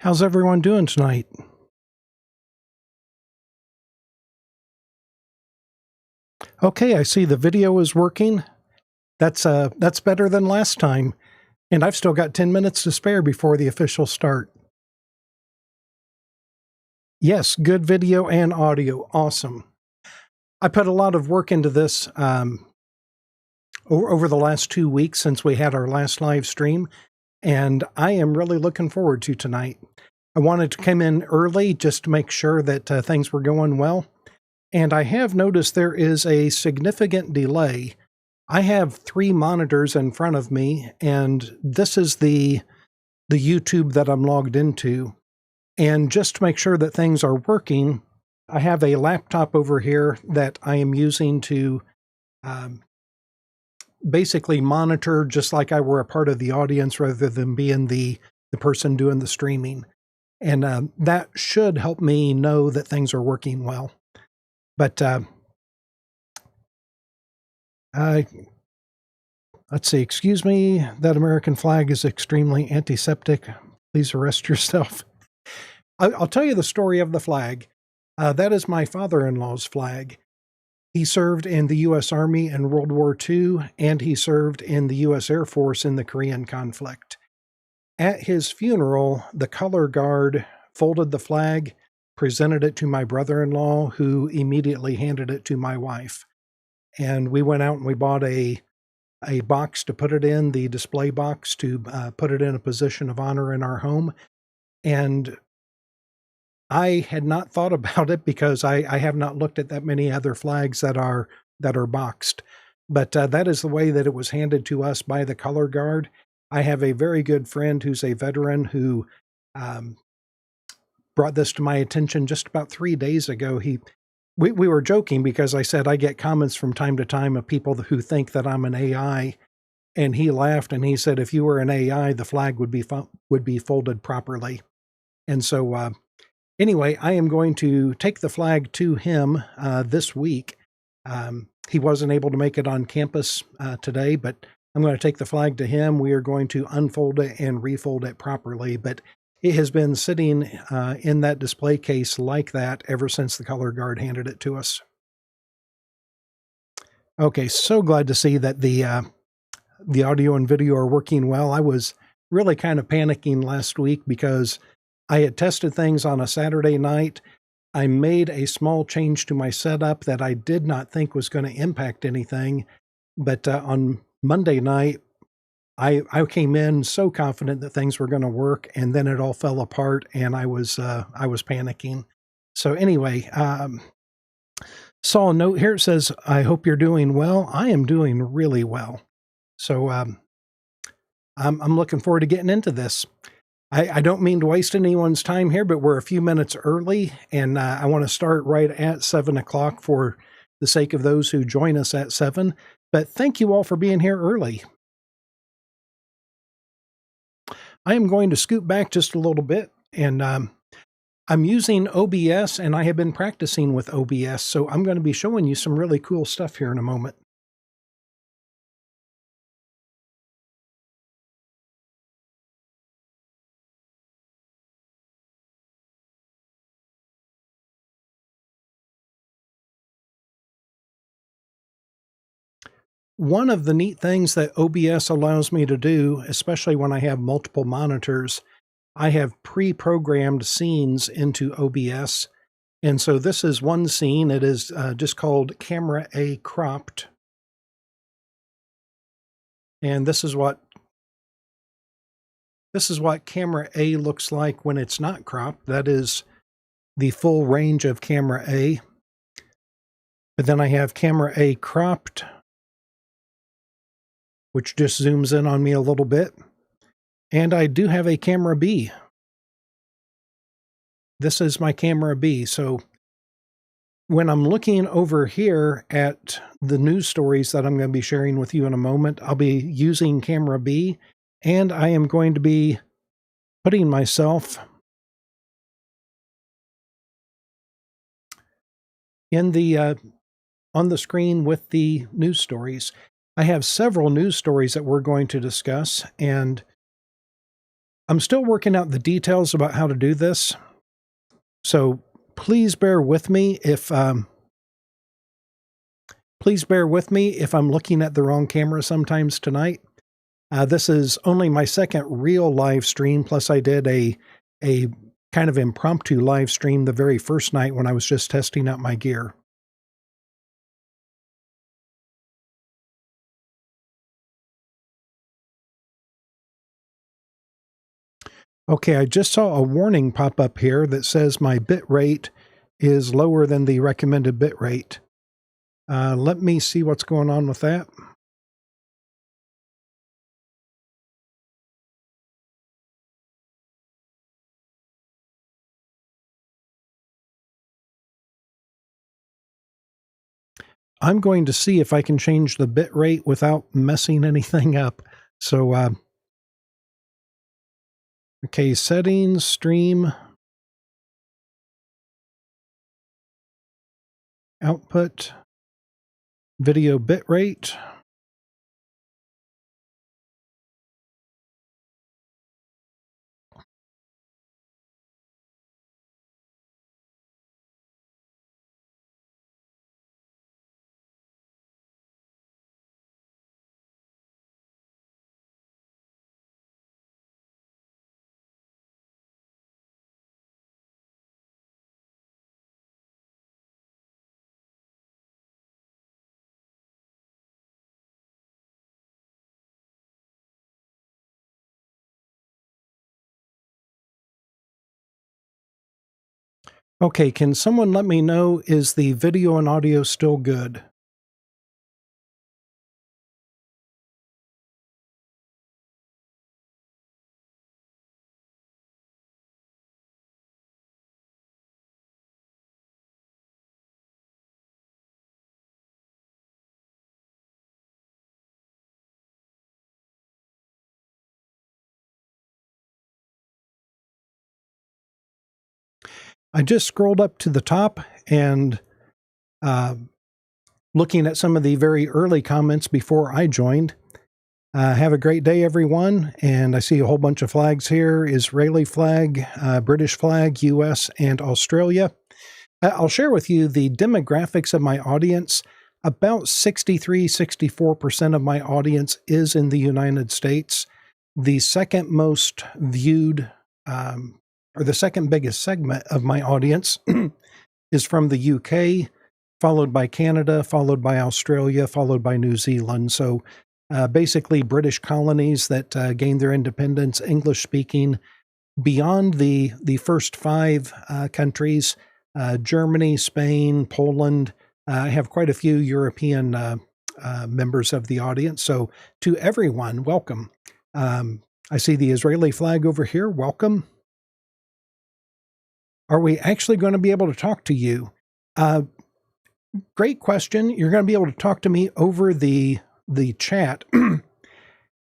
How's everyone doing tonight? Okay, I see the video is working. That's better than last time. And I've still got 10 minutes to spare before the official start. Yes, good video and audio. Awesome. I put a lot of work into this over the last 2 weeks since we had our last live stream, and I am really looking forward to tonight. I wanted to come in early just to make sure that things were going well. And I have noticed there is a significant delay. I have 3 monitors in front of me, and this is the YouTube that I'm logged into. And just to make sure that things are working, I have a laptop over here that I am using to basically monitor, just like I were a part of the audience rather than being the person doing the streaming. And that should help me know that things are working well. But let's see, excuse me, that American flag is extremely antiseptic. Please arrest yourself. I'll tell you the story of the flag. That is my father-in-law's flag. He served in the U.S. Army in World War II, and he served in the U.S. Air Force in the Korean conflict. At his funeral, the color guard folded the flag, presented it to my brother-in-law, who immediately handed it to my wife. And we went out and we bought a box to put it in, the display box to put it in a position of honor in our home. And I had not thought about it because I have not looked at that many other flags that are boxed. But that is the way that it was handed to us by the color guard. I have a very good friend who's a veteran who brought this to my attention just about 3 days ago. We were joking because I said I get comments from time to time of people who think that I'm an AI, and he laughed and he said, if you were an AI, the flag would be folded properly. And so anyway, I am going to take the flag to him this week. He wasn't able to make it on campus today, but I'm going to take the flag to him. We are going to unfold it and refold it properly, but it has been sitting in that display case like that ever since the color guard handed it to us. Okay, so glad to see that the audio and video are working well. I was really kind of panicking last week because I had tested things on a Saturday night. I made a small change to my setup that I did not think was going to impact anything, but on Monday night, I came in so confident that things were going to work, and then it all fell apart, and I was panicking. So anyway, saw a note here. It says, "I hope you're doing well." I am doing really well. So I'm looking forward to getting into this. I don't mean to waste anyone's time here, but we're a few minutes early, and I want to start right at 7 o'clock for the sake of those who join us at 7. But thank you all for being here early. I am going to scoot back just a little bit, and I'm using OBS, and I have been practicing with OBS, so I'm going to be showing you some really cool stuff here in a moment. One of the neat things that OBS allows me to do, especially when I have multiple monitors, I have pre-programmed scenes into OBS. And so this is one scene. It is just called Camera A Cropped. And this is what Camera A looks like when it's not cropped. That is the full range of Camera A. But then I have Camera A Cropped, which just zooms in on me a little bit. And I do have a Camera B. This is my Camera B. So when I'm looking over here at the news stories that I'm going to be sharing with you in a moment, I'll be using Camera B, and I am going to be putting myself in the on the screen with the news stories. I have several news stories that we're going to discuss, and I'm still working out the details about how to do this, so please bear with me if I'm looking at the wrong camera sometimes tonight. This is only my second real live stream, plus I did a kind of impromptu live stream the very first night when I was just testing out my gear. Okay, I just saw a warning pop up here that says my bit rate is lower than the recommended bit rate. Let me see what's going on with that. I'm going to see if I can change the bit rate without messing anything up. So, okay, settings, stream, output, video bit rate. Okay, can someone let me know, is the video and audio still good? I just scrolled up to the top and looking at some of the very early comments before I joined. Have a great day, everyone. And I see a whole bunch of flags here: Israeli flag, British flag, US, and Australia. I'll share with you the demographics of my audience. About 64% of my audience is in the United States. The second most viewed, or the second biggest segment of my audience is from the UK, followed by Canada, followed by Australia, followed by New Zealand. So basically British colonies that gained their independence, English-speaking. Beyond the first five countries, Germany, Spain, Poland, I have quite a few European members of the audience. So to everyone, welcome. I see the Israeli flag over here. Welcome. Are we actually going to be able to talk to you? Great question. You're going to be able to talk to me over the chat.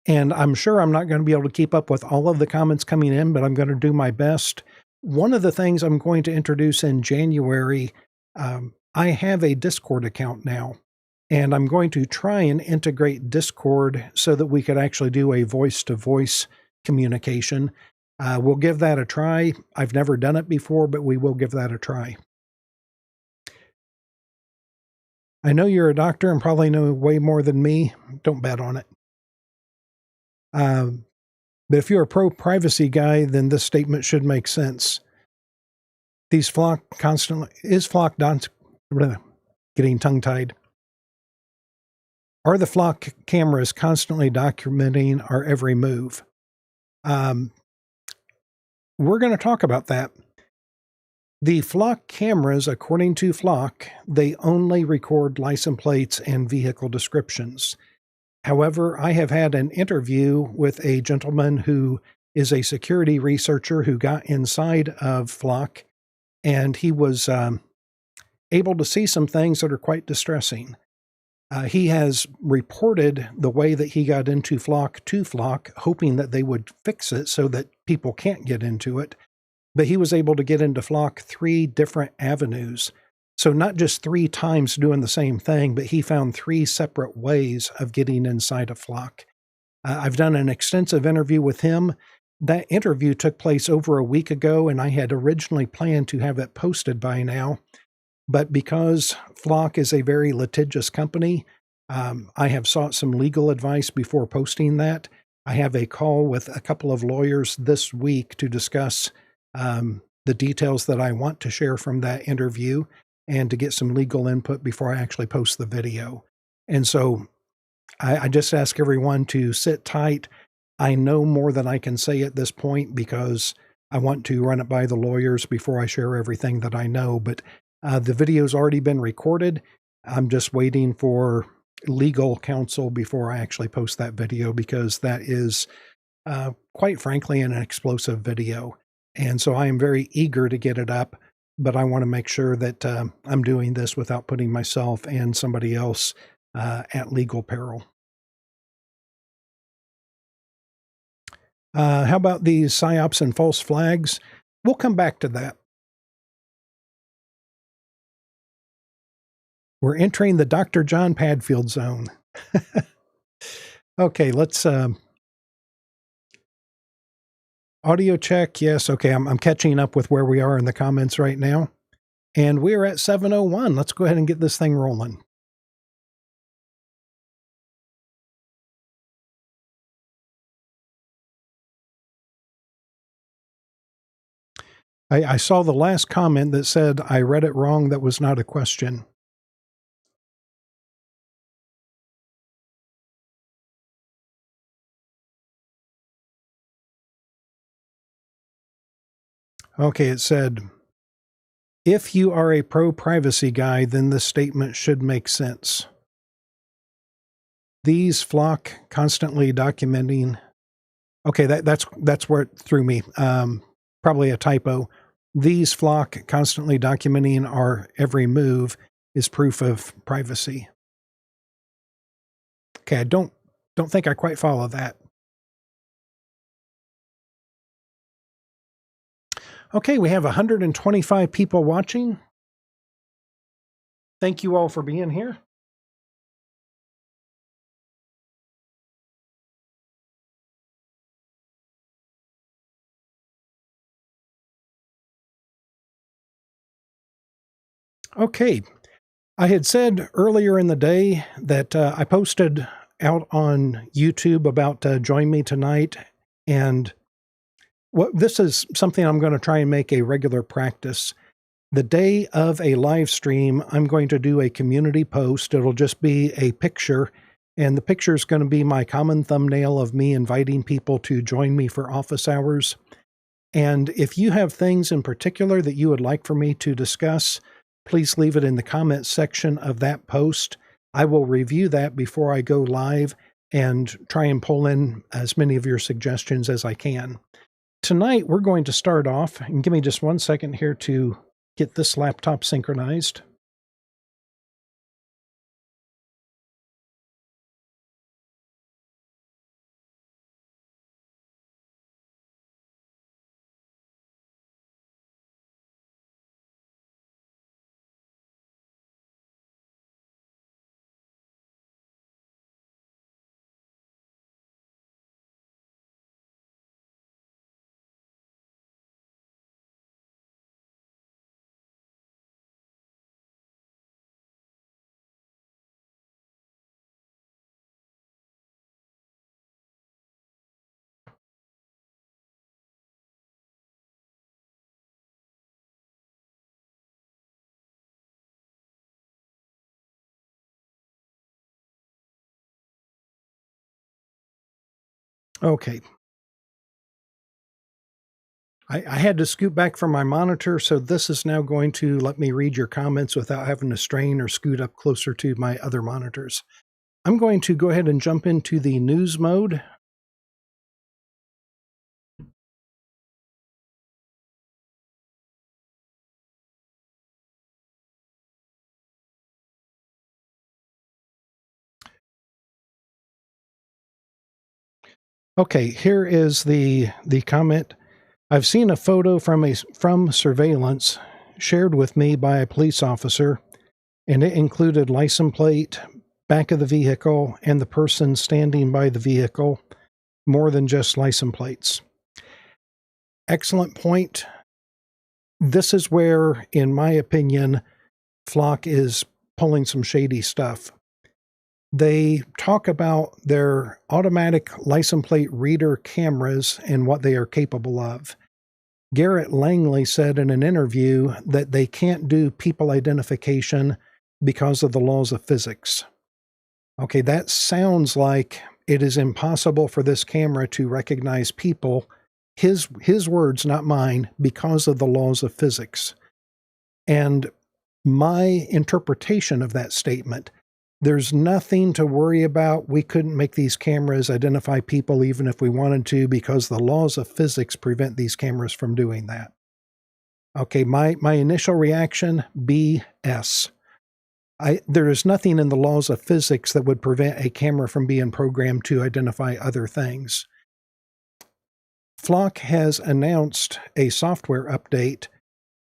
And I'm sure I'm not going to be able to keep up with all of the comments coming in, but I'm going to do my best. One of the things I'm going to introduce in January, I have a Discord account now, and I'm going to try and integrate Discord so that we could actually do a voice-to-voice communication. We'll give that a try. I've never done it before, but we will give that a try. I know you're a doctor and probably know way more than me. Don't bet on it. But if you're a pro-privacy guy, then this statement should make sense. These flock constantly... Is flock getting tongue-tied? Are the flock cameras constantly documenting our every move? We're going to talk about that. The flock cameras, according to Flock, they only record license plates and vehicle descriptions. However, I have had an interview with a gentleman who is a security researcher who got inside of Flock, and he was able to see some things that are quite distressing. He has reported the way that he got into Flock to Flock, hoping that they would fix it so that people can't get into it. But he was able to get into Flock 3 different avenues. So not just 3 times doing the same thing, but he found 3 separate ways of getting inside of Flock. I've done an extensive interview with him. That interview took place over a week ago, and I had originally planned to have it posted by now. But because Flock is a very litigious company, I have sought some legal advice before posting that. I have a call with a couple of lawyers this week to discuss the details that I want to share from that interview and to get some legal input before I actually post the video. And so I just ask everyone to sit tight. I know more than I can say at this point because I want to run it by the lawyers before I share everything that I know. But the video's already been recorded. I'm just waiting for legal counsel before I actually post that video because that is, quite frankly, an explosive video. And so I am very eager to get it up, but I want to make sure that I'm doing this without putting myself and somebody else at legal peril. How about these psyops and false flags? We'll come back to that. We're entering the Dr. John Padfield zone. Okay, let's audio check. Yes, okay, I'm catching up with where we are in the comments right now. And we're at 7:01. Let's go ahead and get this thing rolling. I saw the last comment that said, I read it wrong. That was not a question. Okay, it said, if you are a pro-privacy guy, then this statement should make sense. These Flock constantly documenting. Okay, that's where it threw me. Probably a typo. These Flock constantly documenting our every move is proof of privacy. Okay, I don't think I quite follow that. Okay, we have 125 people watching. Thank you all for being here. Okay, I had said earlier in the day that I posted out on YouTube about Join Me Tonight, and this is something I'm going to try and make a regular practice. The day of a live stream, I'm going to do a community post. It'll just be a picture, and the picture is going to be my common thumbnail of me inviting people to join me for office hours. And if you have things in particular that you would like for me to discuss, please leave it in the comments section of that post. I will review that before I go live and try and pull in as many of your suggestions as I can. Tonight, we're going to start off, and give me just 1 second here to get this laptop synchronized. Okay. I had to scoot back from my monitor, so this is now going to let me read your comments without having to strain or scoot up closer to my other monitors. I'm going to go ahead and jump into the news mode. Okay, here is the comment. I've seen a photo from surveillance shared with me by a police officer, and it included license plate, back of the vehicle, and the person standing by the vehicle, more than just license plates. excellent point. This is where, in my opinion, Flock is pulling some shady stuff. They talk about their automatic license plate reader cameras and what they are capable of. Garrett Langley said in an interview that they can't do people identification because of the laws of physics. Okay, that sounds like it is impossible for this camera to recognize people, his words, not mine, because of the laws of physics. And my interpretation of that statement, there's nothing to worry about. We couldn't make these cameras identify people even if we wanted to, because the laws of physics prevent these cameras from doing that. Okay, my initial reaction, BS. There is nothing in the laws of physics that would prevent a camera from being programmed to identify other things. Flock has announced a software update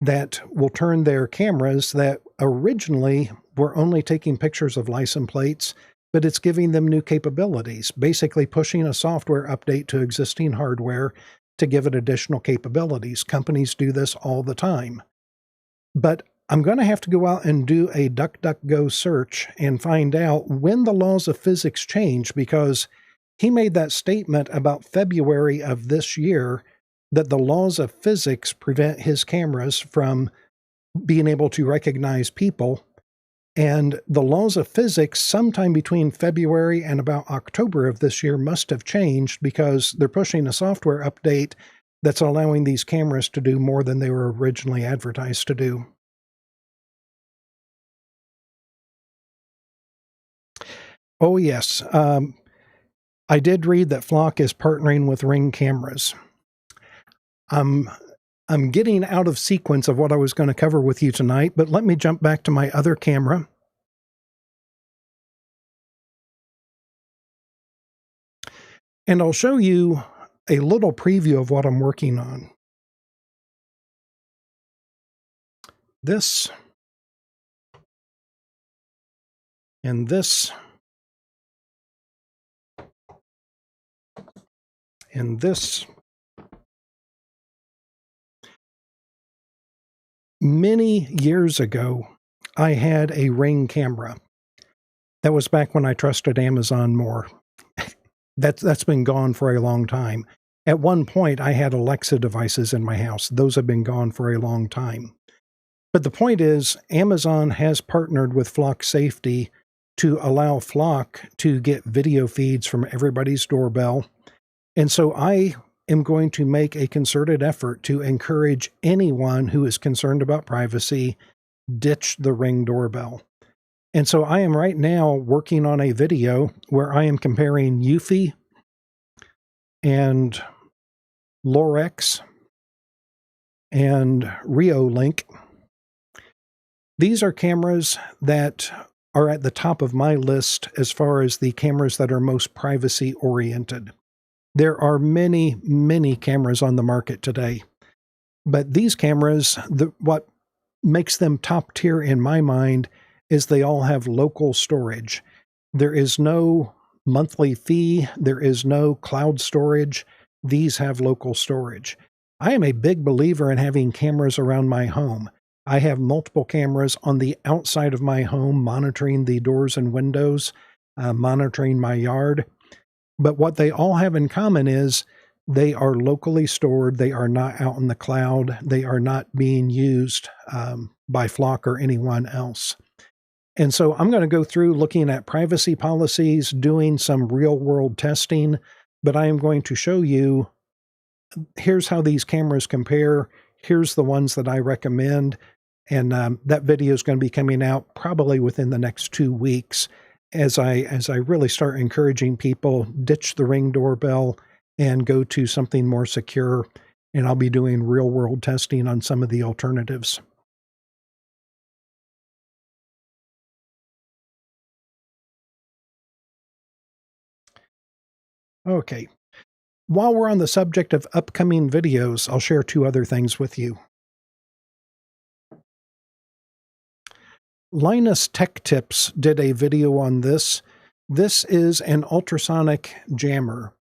that will turn their cameras that originally were only taking pictures of license plates, but it's giving them new capabilities, basically pushing a software update to existing hardware to give it additional capabilities. Companies do this all the time. But I'm going to have to go out and do a DuckDuckGo search and find out when the laws of physics change, because he made that statement about February of this year that the laws of physics prevent his cameras from being able to recognize people. And the laws of physics sometime between February and about October of this year must have changed, because they're pushing a software update that's allowing these cameras to do more than they were originally advertised to do. Oh, yes. I did read that Flock is partnering with Ring cameras. I'm getting out of sequence of what I was going to cover with you tonight, but let me jump back to my other camera. And I'll show you a little preview of what I'm working on. This and this and this. Many years ago, I had a Ring camera. That was back when I trusted Amazon more. That's been gone for a long time. At one point, I had Alexa devices in my house. Those have been gone for a long time. But the point is, Amazon has partnered with Flock Safety to allow Flock to get video feeds from everybody's doorbell. And so I am going to make a concerted effort to encourage anyone who is concerned about privacy, ditch the Ring doorbell. And so I am right now working on a video where I am comparing Eufy and Lorex and Reolink. These are cameras that are at the top of my list as far as the cameras that are most privacy oriented. There are many, many cameras on the market today, but these cameras, what makes them top tier in my mind is they all have local storage. There is no monthly fee. There is no cloud storage. These have local storage. I am a big believer in having cameras around my home. I have multiple cameras on the outside of my home monitoring the doors and windows, monitoring my yard. But what they all have in common is they are locally stored. They are not out in the cloud. They are not being used by Flock or anyone else. And so I'm going to go through looking at privacy policies, doing some real-world testing, but I am going to show you, here's how these cameras compare. Here's the ones that I recommend. And that video is going to be coming out probably within the next 2 weeks as I really start encouraging people, ditch the Ring doorbell and go to something more secure. And I'll be doing real-world testing on some of the alternatives. Okay. While we're on the subject of upcoming videos, I'll share 2 other things with you. Linus Tech Tips did a video on this. This is an ultrasonic jammer.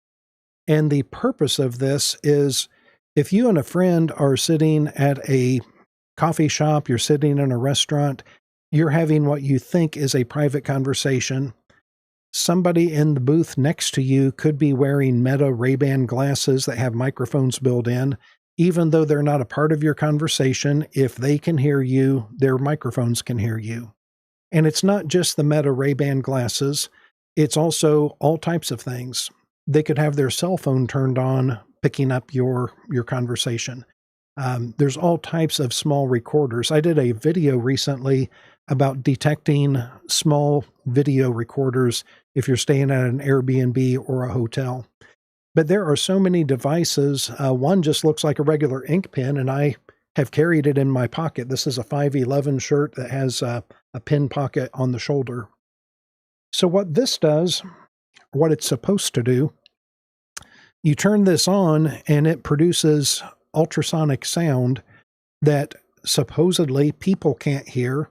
And the purpose of this is If you and a friend are sitting at a coffee shop, you're sitting in a restaurant, you're having what you think is a private conversation. Somebody in the booth next to you could be wearing Meta Ray-Ban glasses that have microphones built in. Even though they're not a part of your conversation, if they can hear you, their microphones can hear you. And it's not just the Meta Ray-Ban glasses. It's also all types of things. They could have their cell phone turned on, picking up your conversation. There's all types of small recorders. I did a video recently about detecting small video recorders if you're staying at an Airbnb or a hotel. But there are so many devices. One just looks like a regular ink pen, and I have carried it in my pocket. This is a 511 shirt that has a pin pocket on the shoulder. So what this does, what it's supposed to do, you turn this on and it produces ultrasonic sound that supposedly people can't hear,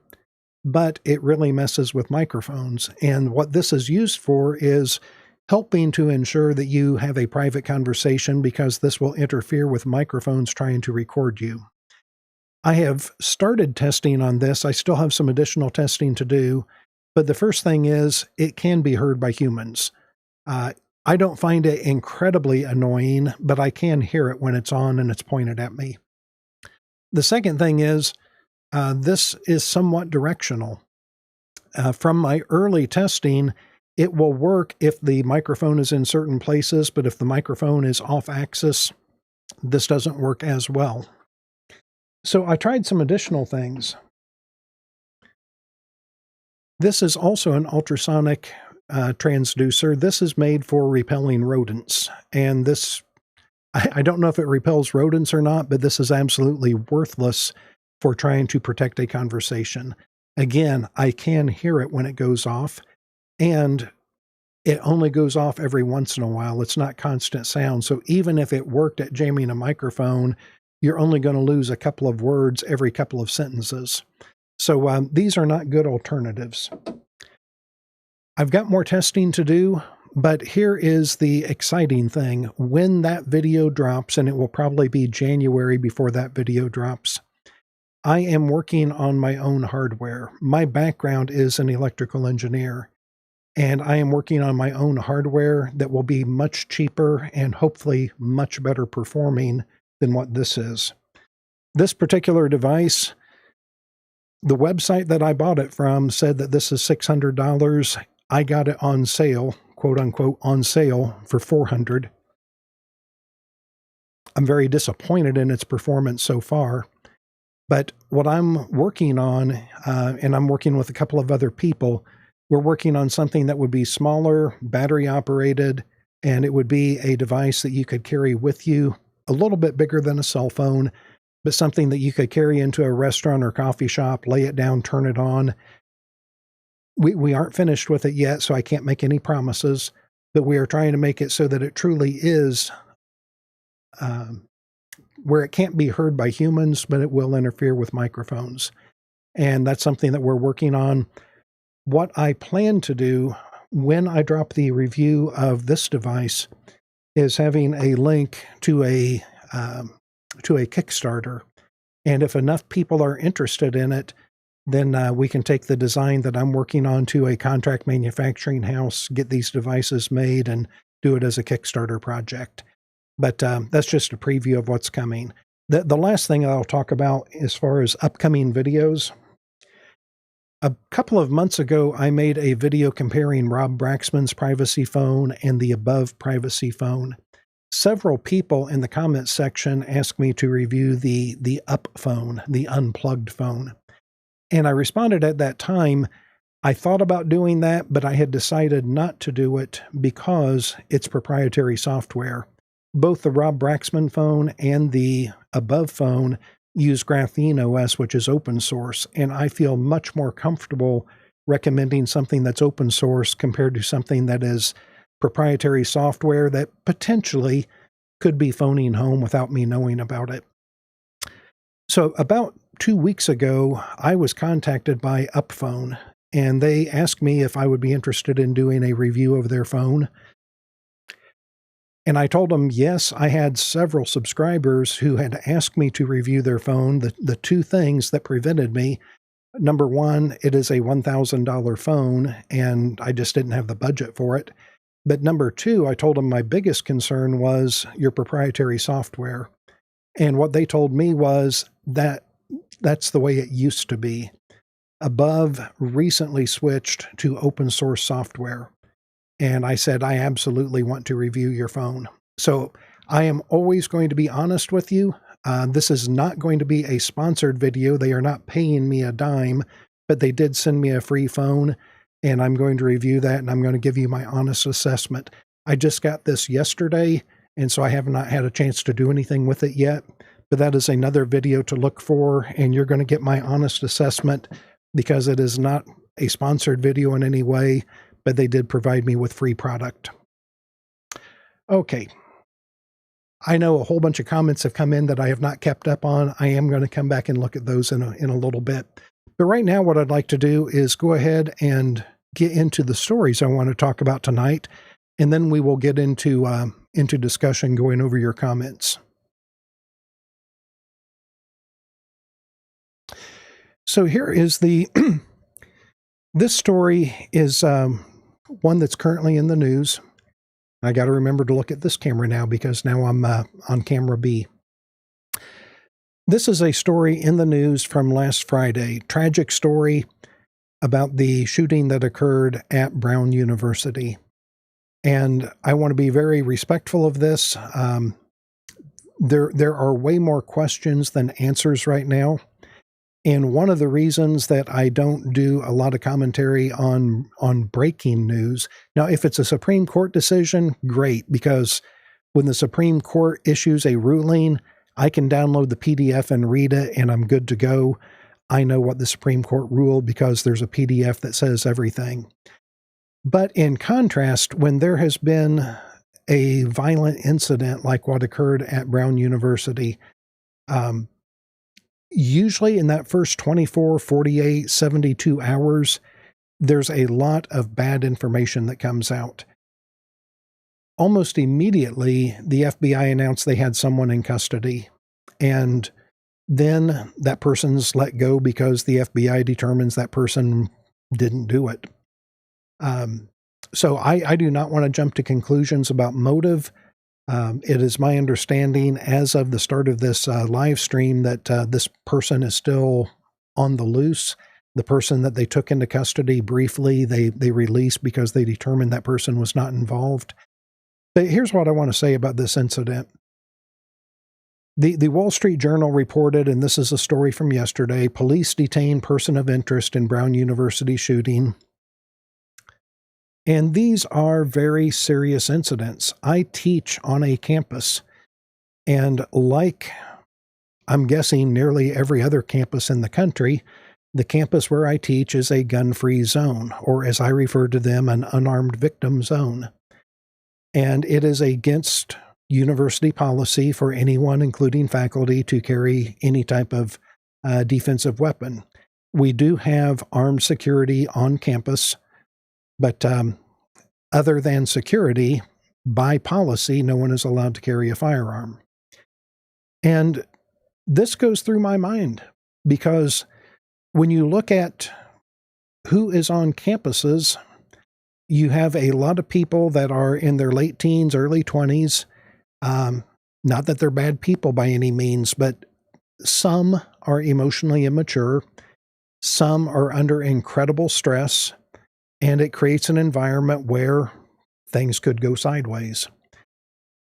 but it really messes with microphones. And what this is used for is helping to ensure that you have a private conversation, because this will interfere with microphones trying to record you. I have started testing on this. I still have some additional testing to do, but the first thing is it can be heard by humans. I don't find it incredibly annoying, but I can hear it when it's on and it's pointed at me. The second thing is this is somewhat directional. From my early testing, it will work if the microphone is in certain places, but if the microphone is off axis, this doesn't work as well. So I tried some additional things. This is also an ultrasonic transducer. This is made for repelling rodents. And this, I don't know if it repels rodents or not, but this is absolutely worthless for trying to protect a conversation. Again, I can hear it when it goes off, and it only goes off every once in a while. It's not constant sound. So even if it worked at jamming a microphone, you're only going to lose a couple of words every couple of sentences. So these are not good alternatives. I've got more testing to do, but here is the exciting thing. When that video drops, and it will probably be January before that video drops, I am working on my own hardware. My background is an electrical engineer, and I am working on my own hardware that will be much cheaper and hopefully much better performing than what this is. This particular device, the website that I bought it from said that this is $600. I got it on sale, quote unquote, on sale for $400. I'm very disappointed in its performance so far. But what I'm working on, and I'm working with a couple of other people, we're working on something that would be smaller, battery operated, and it would be a device that you could carry with you, a little bit bigger than a cell phone, but something that you could carry into a restaurant or coffee shop, lay it down, turn it on. We aren't finished with it yet, so I can't make any promises, but we are trying to make it so that it truly is where it can't be heard by humans, but it will interfere with microphones. And that's something that we're working on. What I plan to do when I drop the review of this device is having a link to a Kickstarter. And if enough people are interested in it, then we can take the design that I'm working on to a contract manufacturing house, get these devices made, and do it as a Kickstarter project. But that's just a preview of what's coming. The last thing I'll talk about as far as upcoming videos, a couple of months ago, I made a video comparing Rob Braxman's privacy phone and the Above privacy phone. Several people in the comments section asked me to review the Up phone, the unplugged phone. And I responded at that time, I thought about doing that, but I had decided not to do it because it's proprietary software. Both the Rob Braxman phone and the Above phone use Graphene OS, which is open source, and I feel much more comfortable recommending something that's open source compared to something that is proprietary software that potentially could be phoning home without me knowing about it. So about 2 weeks ago, I was contacted by UpPhone, and they asked me if I would be interested in doing a review of their phone. And I told them, yes, I had several subscribers who had asked me to review their phone. The two things that prevented me: number one, it is a $1,000 phone, and I just didn't have the budget for it. But number two, I told them my biggest concern was your proprietary software. And what they told me was that that's the way it used to be. Above recently switched to open source software. And I said, I absolutely want to review your phone. So I am always going to be honest with you. This is not going to be a sponsored video. They are not paying me a dime, but they did send me a free phone, and I'm going to review that, and I'm going to give you my honest assessment. I just got this yesterday, and so I have not had a chance to do anything with it yet, but that is another video to look for, and you're going to get my honest assessment because it is not a sponsored video in any way, but they did provide me with free product. Okay. I know a whole bunch of comments have come in that I have not kept up on. I am going to come back and look at those in a little bit. But right now, what I'd like to do is go ahead and get into the stories I want to talk about tonight, and then we will get into discussion going over your comments. So here is this story is one that's currently in the news. I got to remember to look at this camera now because now I'm on camera B. This is a story in the news from last Friday. Tragic story about the shooting that occurred at Brown University. And I want to be very respectful of this. There are way more questions than answers right now. And one of the reasons that I don't do a lot of commentary on breaking news, now if it's a Supreme Court decision, great, because when the Supreme Court issues a ruling, I can download the PDF and read it, and I'm good to go. I know what the Supreme Court ruled because there's a PDF that says everything. But in contrast, when there has been a violent incident like what occurred at Brown University, usually in that first 24, 48, 72 hours, there's a lot of bad information that comes out. Almost immediately, the FBI announced they had someone in custody, and then that person's let go because the FBI determines that person didn't do it. So I do not want to jump to conclusions about motive. It is my understanding as of the start of this live stream that this person is still on the loose. The person that they took into custody briefly, they released because they determined that person was not involved. But here's what I want to say about this incident. The Wall Street Journal reported, and this is a story from yesterday, police detain person of interest in Brown University shooting. And these are very serious incidents. I teach on a campus, and like I'm guessing nearly every other campus in the country, the campus where I teach is a gun-free zone, or as I refer to them, an unarmed victim zone. And it is against university policy for anyone, including faculty, to carry any type of defensive weapon. We do have armed security on campus, but other than security, by policy, no one is allowed to carry a firearm. And this goes through my mind because when you look at who is on campuses, you have a lot of people that are in their late teens, early 20s. Not that they're bad people by any means, but some are emotionally immature. Some are under incredible stress. And it creates an environment where things could go sideways.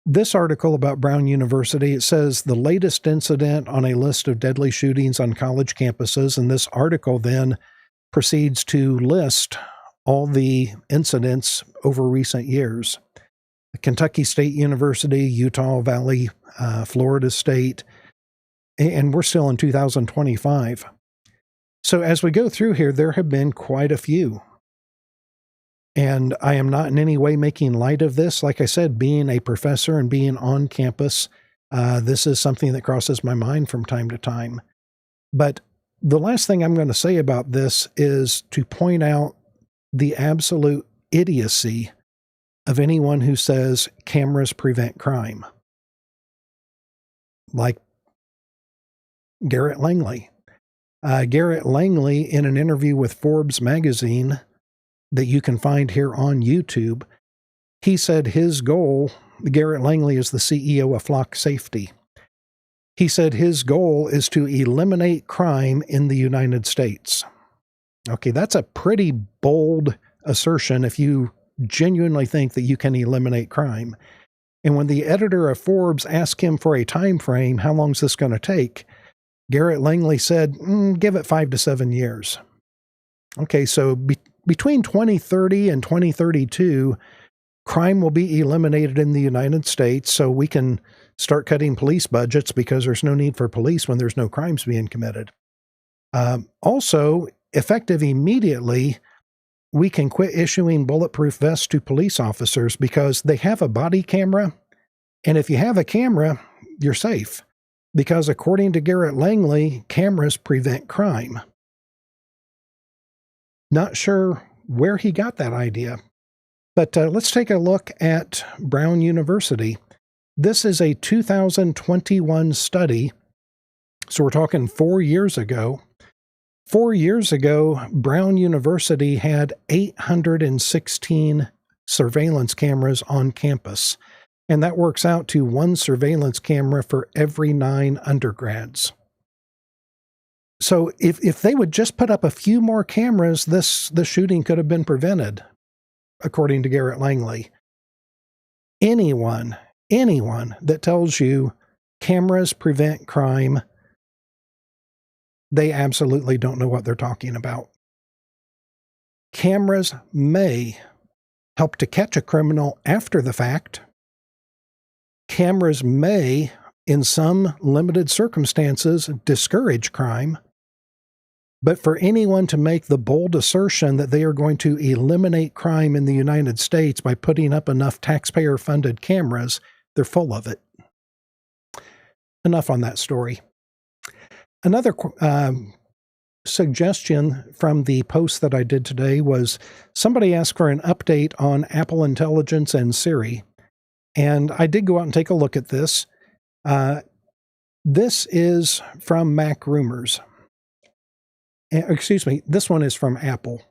This article about Brown University, it says the latest incident on a list of deadly shootings on college campuses, and this article then proceeds to list all the incidents over recent years. Kentucky State University, Utah Valley, Florida State, and we're still in 2025. So as we go through here, there have been quite a few. And I am not in any way making light of this. Like I said, being a professor and being on campus, this is something that crosses my mind from time to time. But the last thing I'm going to say about this is to point out the absolute idiocy of anyone who says cameras prevent crime, like Garrett Langley. Garrett Langley, in an interview with Forbes magazine that you can find here on YouTube, he said his goal, Garrett Langley is the CEO of Flock Safety. He said his goal is to eliminate crime in the United States. Okay, that's a pretty bold assertion if you genuinely think that you can eliminate crime. And when the editor of Forbes asked him for a time frame, how long is this going to take? Garrett Langley said, give it 5 to 7 years. Okay, so between 2030 and 2032, crime will be eliminated in the United States, so we can start cutting police budgets because there's no need for police when there's no crimes being committed. Also, effective immediately, we can quit issuing bulletproof vests to police officers because they have a body camera, and if you have a camera, you're safe. Because according to Garrett Langley, cameras prevent crime. Not sure where he got that idea. But let's take a look at Brown University. This is a 2021 study. So we're talking 4 years ago. 4 years ago, Brown University had 816 surveillance cameras on campus. And that works out to 1 surveillance camera for every 9 undergrads. So if they would just put up a few more cameras, the shooting could have been prevented, according to Garrett Langley. Anyone that tells you cameras prevent crime, they absolutely don't know what they're talking about. Cameras may help to catch a criminal after the fact. Cameras may, in some limited circumstances, discourage crime. But for anyone to make the bold assertion that they are going to eliminate crime in the United States by putting up enough taxpayer-funded cameras, they're full of it. Enough on that story. Another suggestion from the post that I did today was somebody asked for an update on Apple Intelligence and Siri. And I did go out and take a look at this. This is from Mac Rumors. Excuse me, this one is from Apple.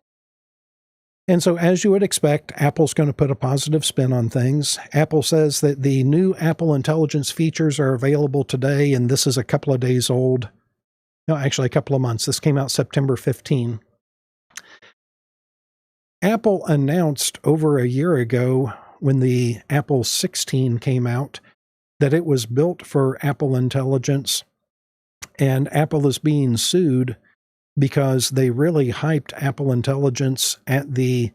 And so as you would expect, Apple's going to put a positive spin on things. Apple says that the new Apple Intelligence features are available today, and this is a couple of days old. No, actually a couple of months. This came out September 15. Apple announced over a year ago, when the Apple 16 came out, that it was built for Apple Intelligence, and Apple is being sued because they really hyped Apple Intelligence at the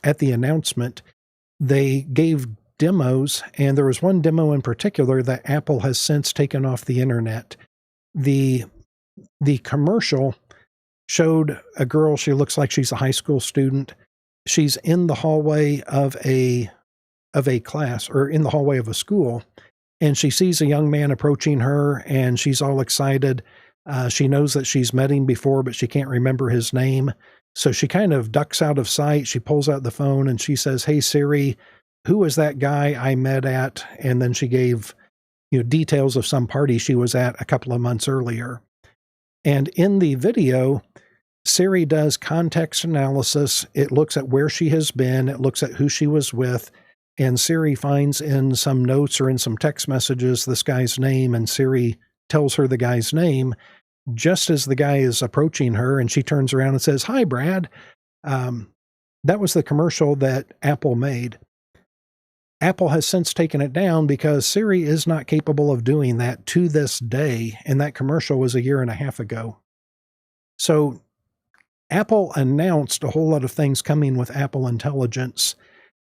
announcement. They gave demos, and there was one demo in particular that Apple has since taken off the internet. The commercial showed a girl. She looks like she's a high school student. She's in the hallway of a class, or in the hallway of a school, and she sees a young man approaching her, and she's all excited. She knows that she's met him before, but she can't remember his name. So she kind of ducks out of sight. She pulls out the phone and she says, "Hey Siri, who is that guy I met at?" And then she gave, details of some party she was at a couple of months earlier. And in the video, Siri does context analysis. It looks at where she has been. It looks at who she was with. And Siri finds in some notes or in some text messages this guy's name, and Siri tells her the guy's name just as the guy is approaching her, and she turns around and says, "Hi, Brad." That was the commercial that Apple made. Apple has since taken it down because Siri is not capable of doing that to this day, and that commercial was a year and a half ago. So Apple announced a whole lot of things coming with Apple Intelligence.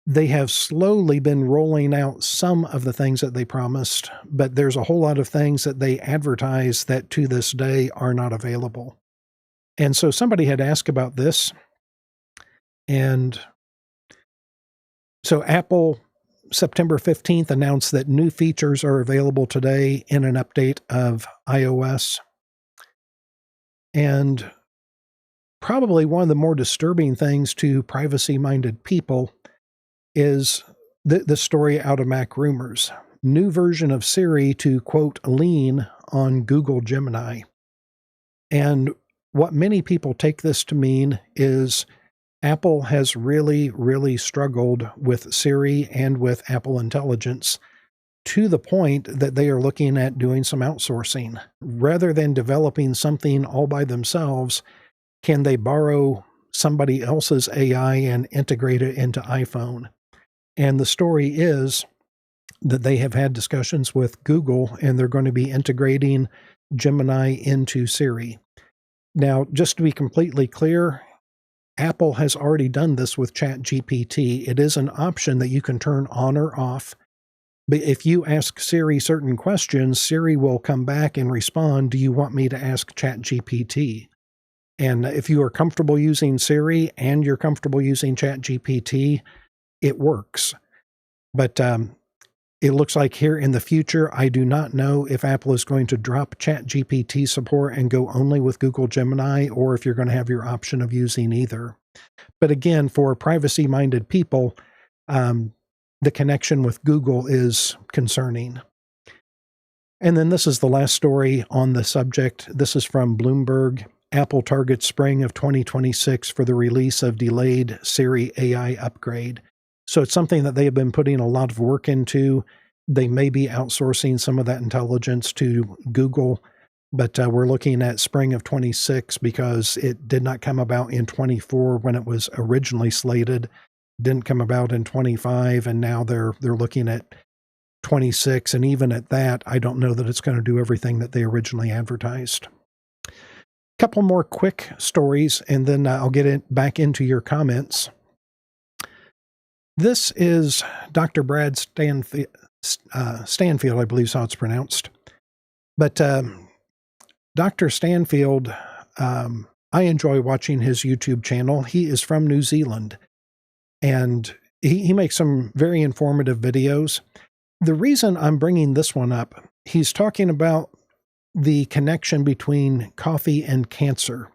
They have slowly been rolling out some of the things that they promised, but there's a whole lot of things that they advertise that to this day are not available. And so somebody had asked about this. And so Apple, September 15th, announced that new features are available today in an update of iOS. And probably one of the more disturbing things to privacy-minded people is the story out of Mac Rumors. New version of Siri to, quote, lean on Google Gemini. And what many people take this to mean is Apple has really, really struggled with Siri and with Apple Intelligence to the point that they are looking at doing some outsourcing. Rather than developing something all by themselves, can they borrow somebody else's AI and integrate it into iPhone? And the story is that they have had discussions with Google and they're going to be integrating Gemini into Siri. Now, just to be completely clear, Apple has already done this with ChatGPT. It is an option that you can turn on or off. But if you ask Siri certain questions, Siri will come back and respond, do you want me to ask ChatGPT? And if you are comfortable using Siri and you're comfortable using ChatGPT, it works. But it looks like here in the future, I do not know if Apple is going to drop ChatGPT support and go only with Google Gemini, or if you're going to have your option of using either. But again, for privacy-minded people, the connection with Google is concerning. And then this is the last story on the subject. This is from Bloomberg. Apple targets spring of 2026 for the release of delayed Siri AI upgrade. So it's something that they have been putting a lot of work into. They may be outsourcing some of that intelligence to Google, but we're looking at spring of 26 because it did not come about in 24 when it was originally slated. Didn't come about in 25, and now they're looking at 26, and even at that, I don't know that it's going to do everything that they originally advertised. A couple more quick stories, and then I'll get back into your comments. This is Dr. Brad Stanfield, I believe is how it's pronounced. But Dr. Stanfield, I enjoy watching his YouTube channel. He is from New Zealand, and he makes some very informative videos. The reason I'm bringing this one up, he's talking about the connection between coffee and cancer.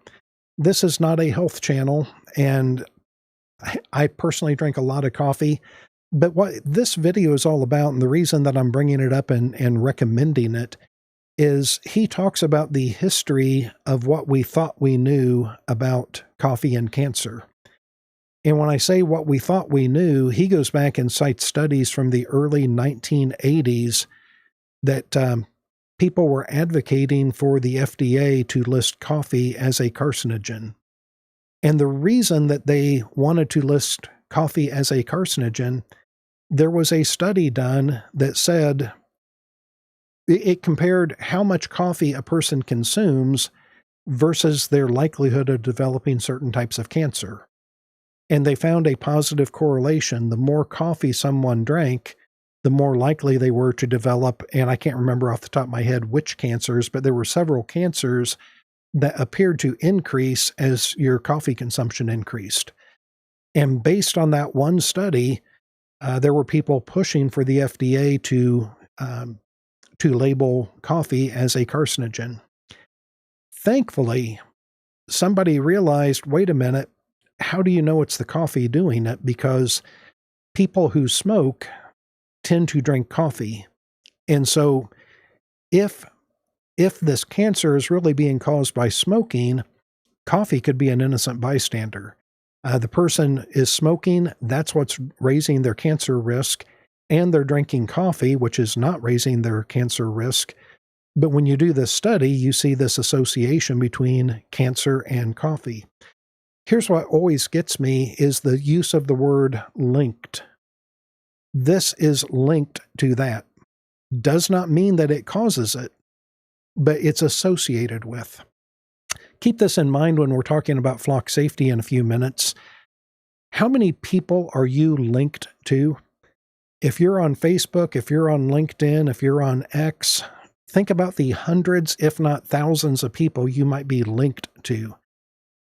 This is not a health channel, and I personally drink a lot of coffee, but what this video is all about, and the reason that I'm bringing it up and recommending it, is he talks about the history of what we thought we knew about coffee and cancer. And when I say what we thought we knew, he goes back and cites studies from the early 1980s that people were advocating for the FDA to list coffee as a carcinogen. And the reason that they wanted to list coffee as a carcinogen, there was a study done that said it compared how much coffee a person consumes versus their likelihood of developing certain types of cancer. And they found a positive correlation. The more coffee someone drank, the more likely they were to develop, and I can't remember off the top of my head which cancers, but there were several cancers that appeared to increase as your coffee consumption increased. And based on that one study, there were people pushing for the FDA to label coffee as a carcinogen. Thankfully, somebody realized, wait a minute, how do you know it's the coffee doing it? Because people who smoke tend to drink coffee. And so if this cancer is really being caused by smoking, coffee could be an innocent bystander. The person is smoking, that's what's raising their cancer risk, and they're drinking coffee, which is not raising their cancer risk. But when you do this study, you see this association between cancer and coffee. Here's what always gets me is the use of the word linked. This is linked to that. Does not mean that it causes it, but it's associated with. Keep this in mind when we're talking about flock safety in a few minutes. How many people are you linked to? If you're on Facebook, if you're on LinkedIn, if you're on X, think about the hundreds, if not thousands of people you might be linked to.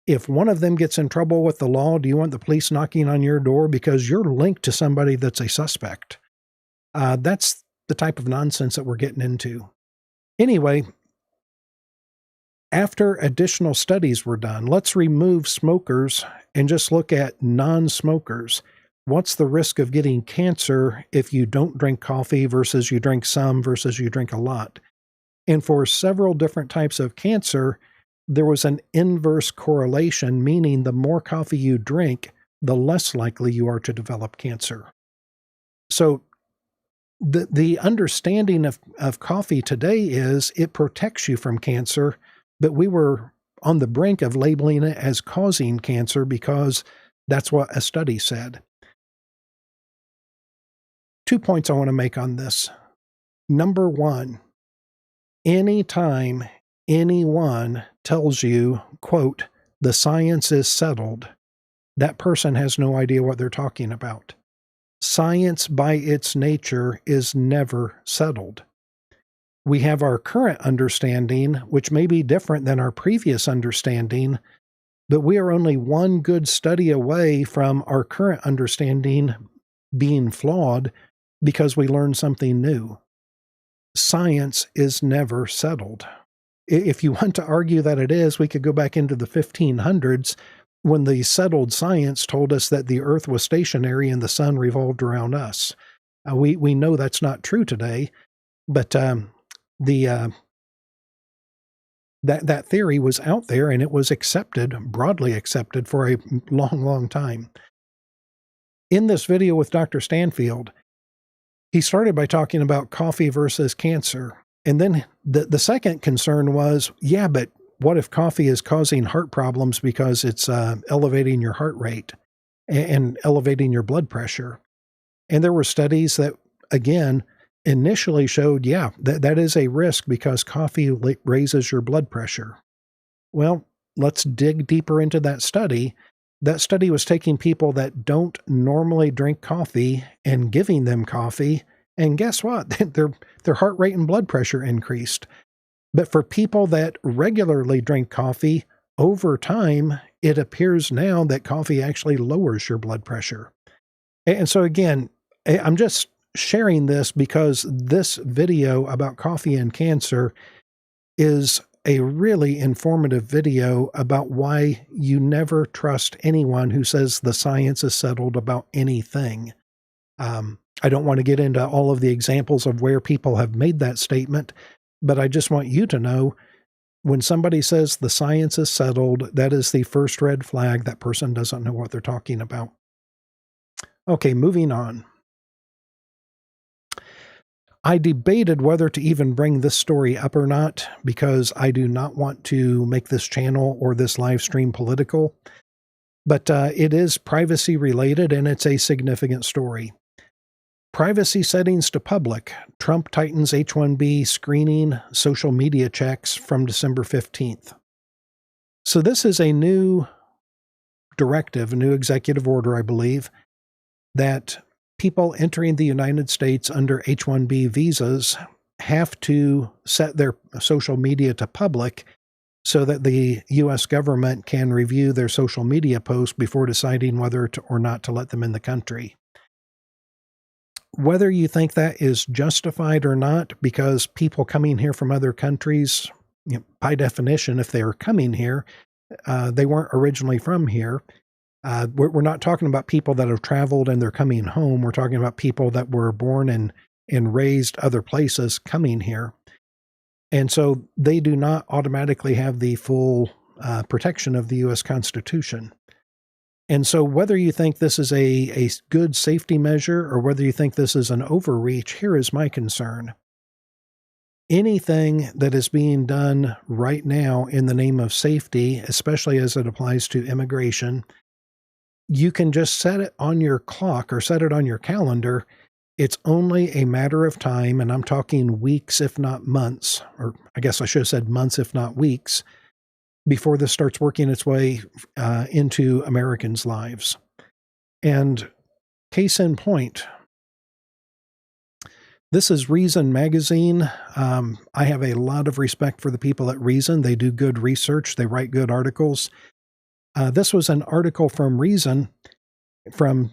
If one of them gets in trouble with the law, do you want the police knocking on your door because you're linked to somebody that's a suspect? That's the type of nonsense that we're getting into. Anyway, after additional studies were done, let's remove smokers and just look at non-smokers. what's the risk of getting cancer if you don't drink coffee versus you drink some versus you drink a lot? And for several different types of cancer, there was an inverse correlation, meaning the more coffee you drink, the less likely you are to develop cancer. So the understanding of coffee today is it protects you from cancer, but we were on the brink of labeling it as causing cancer because that's what a study said. 2 points I want to make on this. Number one, anytime anyone tells you, quote, the science is settled, that person has no idea what they're talking about. Science by its nature is never settled. We have our current understanding, which may be different than our previous understanding, but we are only one good study away from our current understanding being flawed because we learned something new. Science is never settled. If you want to argue that it is, we could go back into the 1500s when the settled science told us that the Earth was stationary and the sun revolved around us. We know that's not true today, but that theory was out there and it was accepted, broadly accepted for a long, long time. In this video with Dr. Stanfield, he started by talking about coffee versus cancer. And then the second concern was, yeah, but what if coffee is causing heart problems because it's elevating your heart rate and elevating your blood pressure? And there were studies that, again, initially showed, yeah, that is a risk because coffee raises your blood pressure. Well, let's dig deeper into that study. That study was taking people that don't normally drink coffee and giving them coffee, and guess what? Their heart rate and blood pressure increased. But for people that regularly drink coffee, over time, it appears now that coffee actually lowers your blood pressure. And so again, I'm just sharing this because this video about coffee and cancer is a really informative video about why you never trust anyone who says the science is settled about anything. I don't want to get into all of the examples of where people have made that statement, but I just want you to know when somebody says the science is settled, that is the first red flag. That person doesn't know what they're talking about. Okay, moving on. I debated whether to even bring this story up or not because I do not want to make this channel or this live stream political, but it is privacy related and it's a significant story. Privacy settings to public. Trump tightens H-1B screening social media checks from December 15th. So this is a new directive, a new executive order, I believe, that people entering the United States under H-1B visas have to set their social media to public so that the U.S. government can review their social media posts before deciding whether to, or not to let them in the country. Whether you think that is justified or not, because people coming here from other countries, by definition, if they are coming here, they weren't originally from here. We're not talking about people that have traveled and they're coming home. We're talking about people that were born and raised other places coming here. And so they do not automatically have the full protection of the U.S. Constitution. And so whether you think this is a good safety measure or whether you think this is an overreach, here is my concern. Anything that is being done right now in the name of safety, especially as it applies to immigration, you can just set it on your clock or set it on your calendar. It's only a matter of time, and I'm talking weeks, if not months, or I guess I should have said months, if not weeks, before this starts working its way into Americans' lives. And case in point, this is Reason Magazine. I have a lot of respect for the people at Reason. They do good research. They write good articles. This was an article from Reason from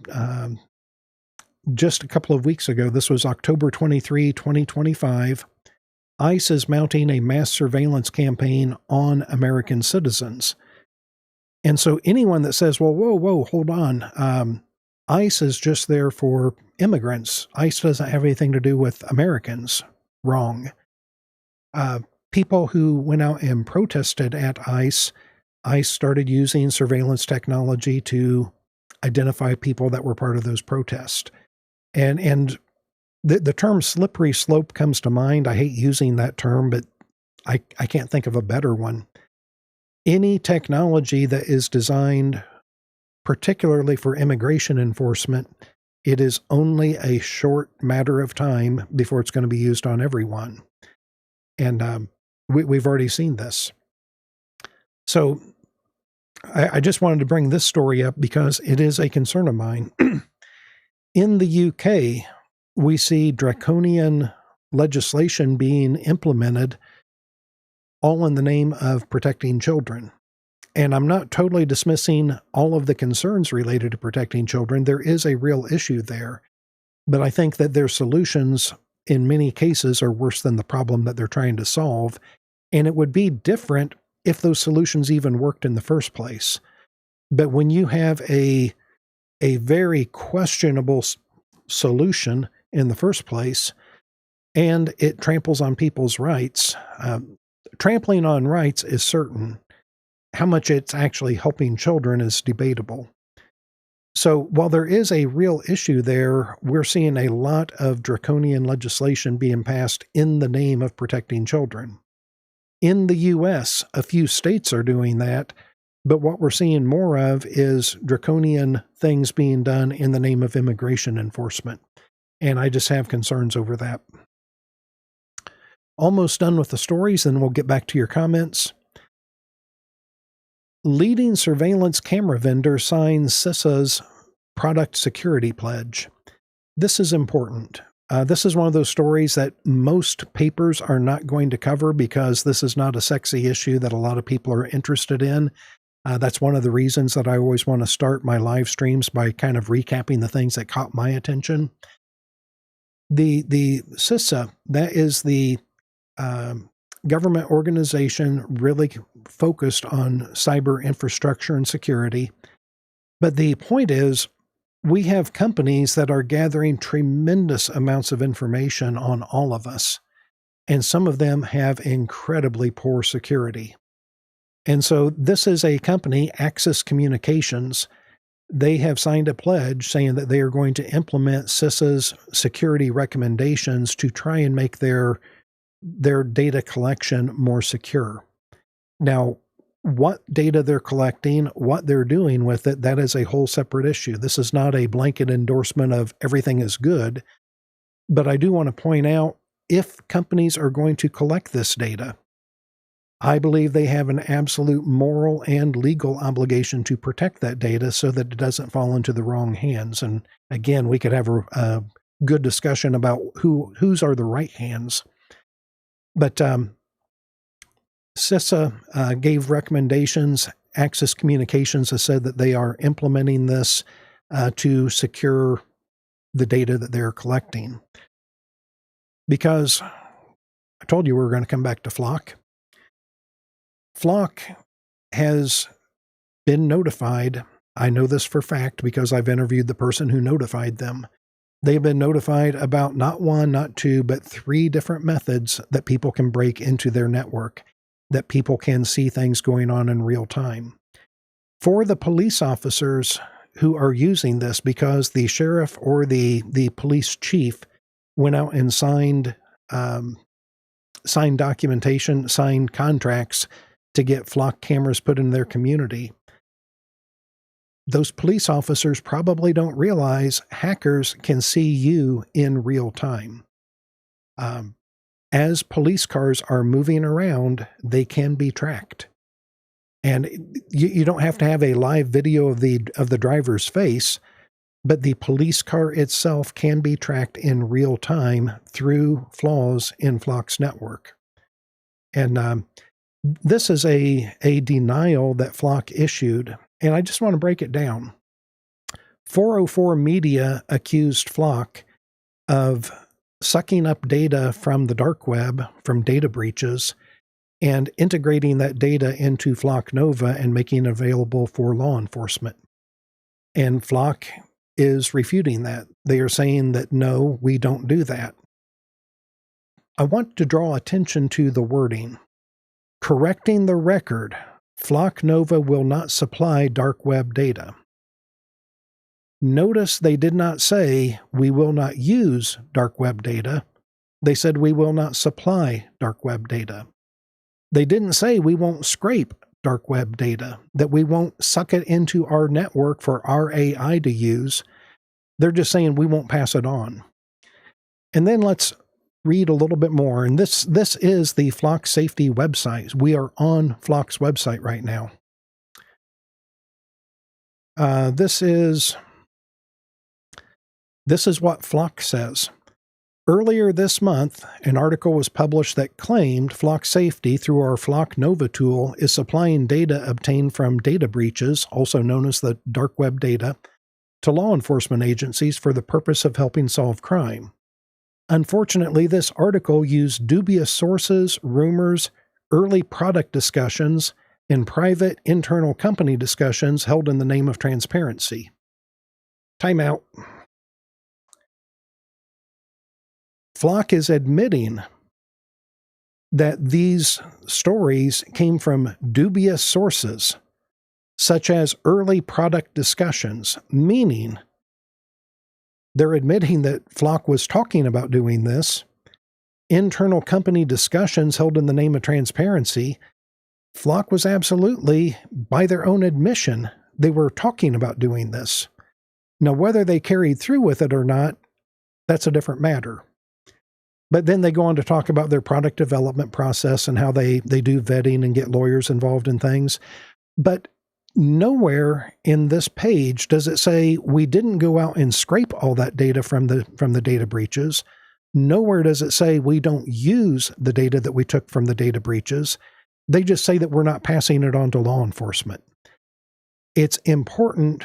just a couple of weeks ago. This was October 23, 2025. ICE is mounting a mass surveillance campaign on American citizens. And so anyone that says, well, whoa, hold on. ICE is just there for immigrants. ICE doesn't have anything to do with Americans. Wrong. People who went out and protested at ICE started using surveillance technology to identify people that were part of those protests. And the term slippery slope comes to mind. I hate using that term, but I can't think of a better one. Any technology that is designed particularly for immigration enforcement, it is only a short matter of time before it's going to be used on everyone. And we've already seen this. So I just wanted to bring this story up because it is a concern of mine. In the UK, we see draconian legislation being implemented all in the name of protecting children. And I'm not totally dismissing all of the concerns related to protecting children. There is a real issue there. But I think that their solutions in many cases are worse than the problem that they're trying to solve. And it would be different if those solutions even worked in the first place. But when you have a very questionable solution in the first place, and it tramples on people's rights, trampling on rights is certain. How much it's actually helping children is debatable. So while there is a real issue there, we're seeing a lot of draconian legislation being passed in the name of protecting children. In the U.S., a few states are doing that, but what we're seeing more of is draconian things being done in the name of immigration enforcement. And I just have concerns over that. Almost done with the stories, and we'll get back to your comments. Leading surveillance camera vendor signs CISA's product security pledge. This is important. This is one of those stories that most papers are not going to cover because this is not a sexy issue that a lot of people are interested in. That's one of the reasons that I always want to start my live streams by kind of recapping the things that caught my attention. The CISA, that is the government organization really focused on cyber infrastructure and security. But the point is, we have companies that are gathering tremendous amounts of information on all of us, and some of them have incredibly poor security. And so this is a company, Axis Communications. They have signed a pledge saying that they are going to implement CISA's security recommendations to try and make their data collection more secure. Now, what data they're collecting, what they're doing with it, that is a whole separate issue. This is not a blanket endorsement of everything is good, but I do want to point out, if companies are going to collect this data, I believe they have an absolute moral and legal obligation to protect that data so that it doesn't fall into the wrong hands. And again, we could have a good discussion about whose are the right hands. But CISA gave recommendations. Axis Communications has said that they are implementing this to secure the data that they're collecting. Because I told you we were going to come back to Flock. Flock has been notified. I know this for fact because I've interviewed the person who notified them. They've been notified about not one, not two, but 3 different methods that people can break into their network, that people can see things going on in real time. For the police officers who are using this, because the sheriff or the police chief went out and signed documentation, signed contracts to get Flock cameras put in their community, those police officers probably don't realize hackers can see you in real time. As police cars are moving around, they can be tracked. And you don't have to have a live video of the driver's face, but the police car itself can be tracked in real time through flaws in Flock's network. And this is a denial that Flock issued. And I just want to break it down. 404 Media accused Flock of sucking up data from the dark web, from data breaches, and integrating that data into Flock Nova and making it available for law enforcement. And Flock is refuting that. They are saying that, no, we don't do that. I want to draw attention to the wording. Correcting the record, Flock Nova will not supply dark web data. Notice they did not say we will not use dark web data. They said we will not supply dark web data. They didn't say we won't scrape dark web data, that we won't suck it into our network for our AI to use. They're just saying we won't pass it on. And then let's read a little bit more. And this is the Flock Safety website. We are on Flock's website right now. This is what Flock says. Earlier this month, an article was published that claimed Flock Safety, through our Flock Nova tool, is supplying data obtained from data breaches, also known as the dark web data, to law enforcement agencies for the purpose of helping solve crime. Unfortunately, this article used dubious sources, rumors, early product discussions, and private internal company discussions held in the name of transparency. Time out. Flock is admitting that these stories came from dubious sources, such as early product discussions, meaning they're admitting that Flock was talking about doing this. Internal company discussions held in the name of transparency. Flock was absolutely, by their own admission, they were talking about doing this. Now, whether they carried through with it or not, that's a different matter. But then they go on to talk about their product development process and how they do vetting and get lawyers involved in things. But nowhere in this page does it say we didn't go out and scrape all that data from the data breaches. Nowhere does it say we don't use the data that we took from the data breaches. They just say that we're not passing it on to law enforcement. It's important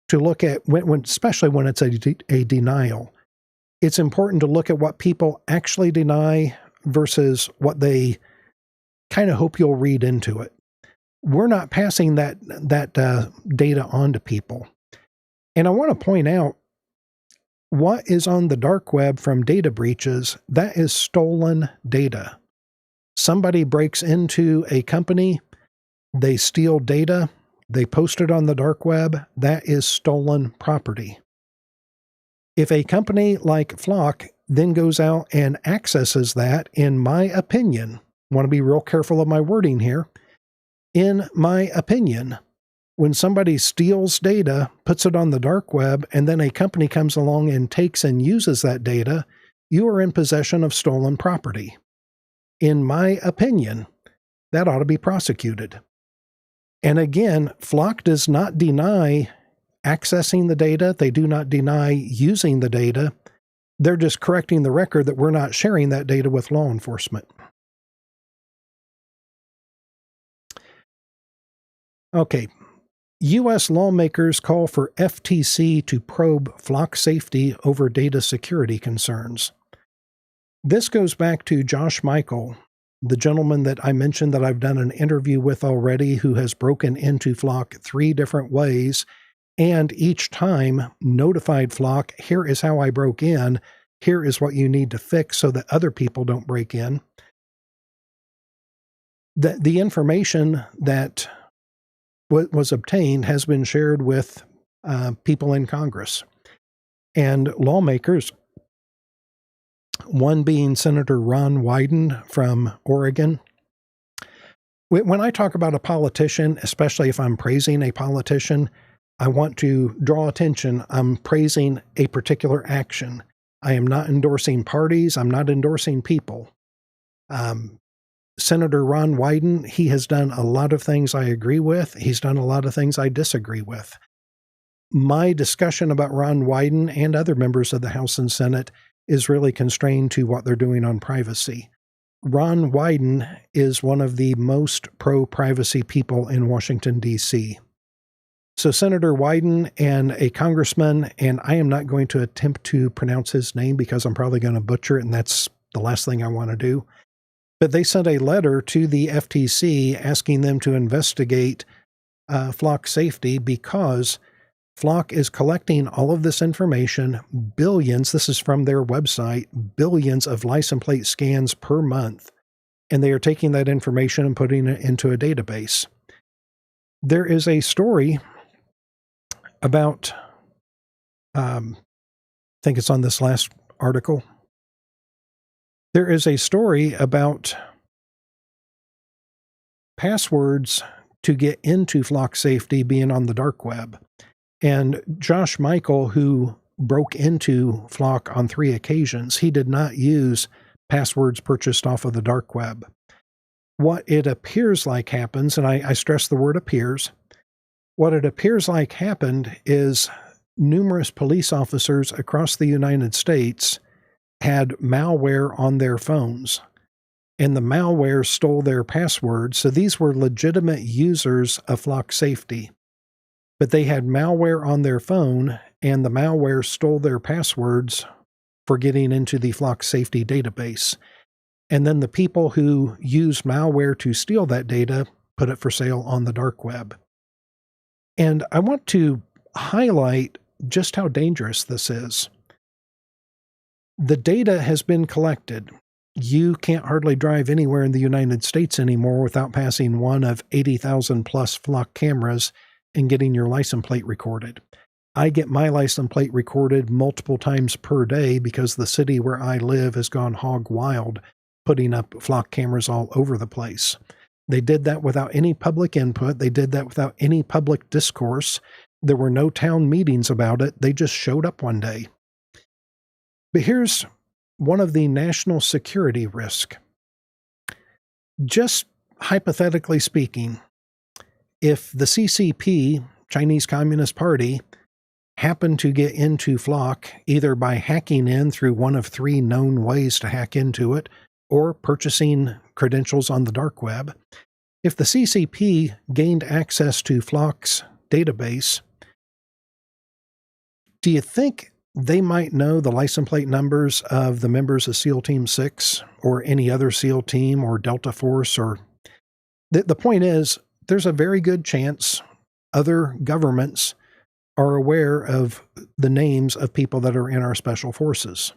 to look at, especially when it's a denial. It's important to look at what people actually deny versus what they kind of hope you'll read into it. We're not passing that data on to people. And I want to point out what is on the dark web from data breaches, that is stolen data. Somebody breaks into a company, they steal data, they post it on the dark web, that is stolen property. If a company like Flock then goes out and accesses that, in my opinion, I want to be real careful of my wording here, in my opinion, when somebody steals data, puts it on the dark web, and then a company comes along and takes and uses that data, you are in possession of stolen property. In my opinion, that ought to be prosecuted. And again, Flock does not deny accessing the data. They do not deny using the data. They're just correcting the record that we're not sharing that data with law enforcement. Okay. U.S. lawmakers call for FTC to probe Flock Safety over data security concerns. This goes back to Josh Michael, the gentleman that I mentioned that I've done an interview with already, who has broken into Flock 3 different ways, and each time notified Flock, here is how I broke in, here is what you need to fix so that other people don't break in. The information that was obtained has been shared with people in Congress and lawmakers, one being Senator Ron Wyden from Oregon. When I talk about a politician, especially if I'm praising a politician, I want to draw attention. I'm praising a particular action. I am not endorsing parties. I'm not endorsing people. Senator Ron Wyden, he has done a lot of things I agree with. He's done a lot of things I disagree with. My discussion about Ron Wyden and other members of the House and Senate is really constrained to what they're doing on privacy. Ron Wyden is one of the most pro-privacy people in Washington, D.C. So Senator Wyden and a congressman, and I am not going to attempt to pronounce his name because I'm probably going to butcher it, and that's the last thing I want to do. But they sent a letter to the FTC asking them to investigate Flock Safety because Flock is collecting all of this information, billions, this is from their website, billions of license plate scans per month, and they are taking that information and putting it into a database. There is a story about, I think it's on this last article. There is a story about passwords to get into Flock Safety being on the dark web. And Josh Michael, who broke into Flock on 3 occasions, he did not use passwords purchased off of the dark web. What it appears like happens, and I stress the word appears, what it appears like happened is numerous police officers across the United States had malware on their phones, and the malware stole their passwords. So these were legitimate users of Flock Safety, but they had malware on their phone, and the malware stole their passwords for getting into the Flock Safety database. And then the people who used malware to steal that data put it for sale on the dark web. And I want to highlight just how dangerous this is. The data has been collected. You can't hardly drive anywhere in the United States anymore without passing one of 80,000 plus Flock cameras and getting your license plate recorded. I get my license plate recorded multiple times per day because the city where I live has gone hog wild, putting up Flock cameras all over the place. They did that without any public input. They did that without any public discourse. There were no town meetings about it. They just showed up one day. But here's one of the national security risks. Just hypothetically speaking, if the CCP, Chinese Communist Party, happened to get into Flock either by hacking in through one of 3 known ways to hack into it, or purchasing credentials on the dark web, if the CCP gained access to Flock's database, do you think they might know the license plate numbers of the members of SEAL Team 6 or any other SEAL team or Delta Force? Or the point is, there's a very good chance other governments are aware of the names of people that are in our special forces.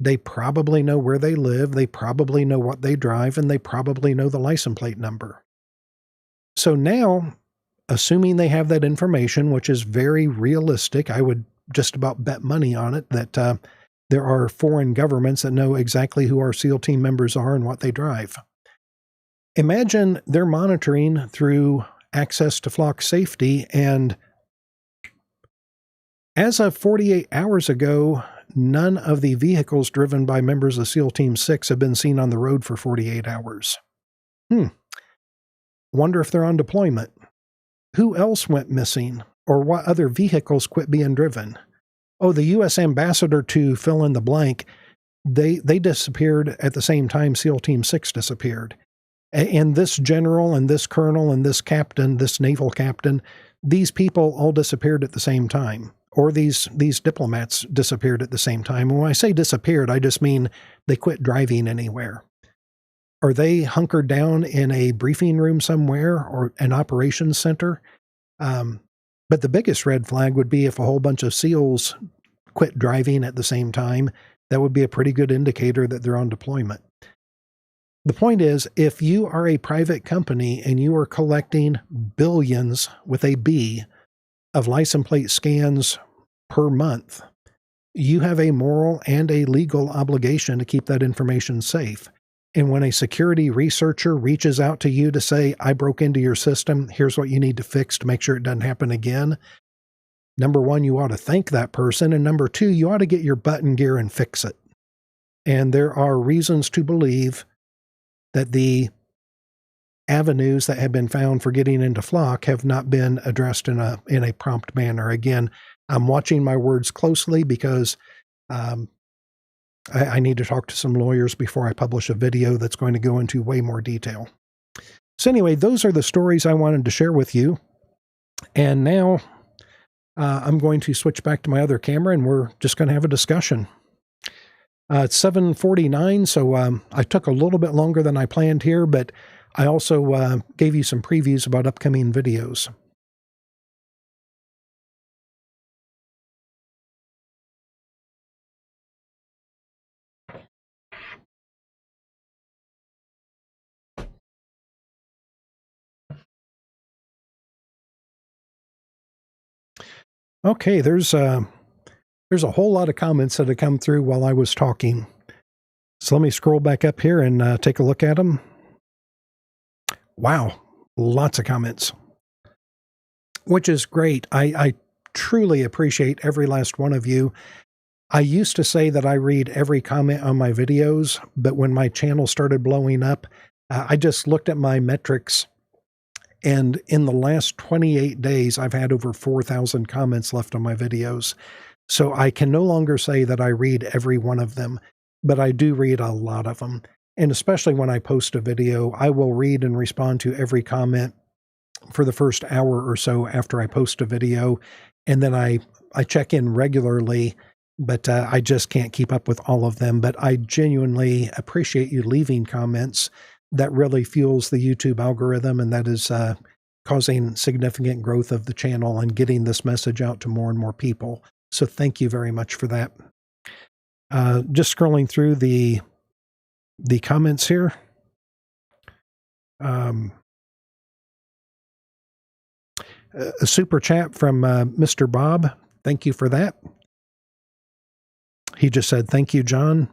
They probably know where they live, they probably know what they drive, and they probably know the license plate number. So now, assuming they have that information, which is very realistic, I would just about bet money on it that there are foreign governments that know exactly who our SEAL team members are and what they drive. Imagine they're monitoring through access to Flock Safety, and as of 48 hours ago, none of the vehicles driven by members of SEAL Team 6 have been seen on the road for 48 hours. Wonder if they're on deployment. Who else went missing? Or what other vehicles quit being driven? Oh, the U.S. ambassador to fill in the blank, they disappeared at the same time SEAL Team 6 disappeared. And this general and this colonel and this captain, this naval captain, these people all disappeared at the same time. Or these diplomats disappeared at the same time. And when I say disappeared, I just mean they quit driving anywhere. Are they hunkered down in a briefing room somewhere or an operations center? But the biggest red flag would be if a whole bunch of SEALs quit driving at the same time. That would be a pretty good indicator that they're on deployment. The point is, if you are a private company and you are collecting billions with a B of license plate scans per month, you have a moral and a legal obligation to keep that information safe. And when a security researcher reaches out to you to say, I broke into your system, here's what you need to fix to make sure it doesn't happen again, number one, you ought to thank that person. And number two, you ought to get your butt in gear and fix it. And there are reasons to believe that the avenues that have been found for getting into Flock have not been addressed in a prompt manner. Again, I'm watching my words closely because I need to talk to some lawyers before I publish a video that's going to go into way more detail. So anyway, those are the stories I wanted to share with you. And now I'm going to switch back to my other camera and we're just going to have a discussion. It's 7:49, so I took a little bit longer than I planned here, but I also gave you some previews about upcoming videos. Okay, there's a whole lot of comments that have come through while I was talking. So let me scroll back up here and take a look at them. Wow, lots of comments, which is great. I truly appreciate every last one of you. I used to say that I read every comment on my videos, but when my channel started blowing up, I just looked at my metrics, and in the last 28 days, I've had over 4,000 comments left on my videos. So I can no longer say that I read every one of them, but I do read a lot of them. And especially when I post a video, I will read and respond to every comment for the first hour or so after I post a video. And then I check in regularly, but I just can't keep up with all of them. But I genuinely appreciate you leaving comments. That really fuels the YouTube algorithm, and that is causing significant growth of the channel and getting this message out to more and more people. So thank you very much for that. Just scrolling through the comments here. A super chat from Mr. Bob. Thank you for that. He just said, "Thank you, John."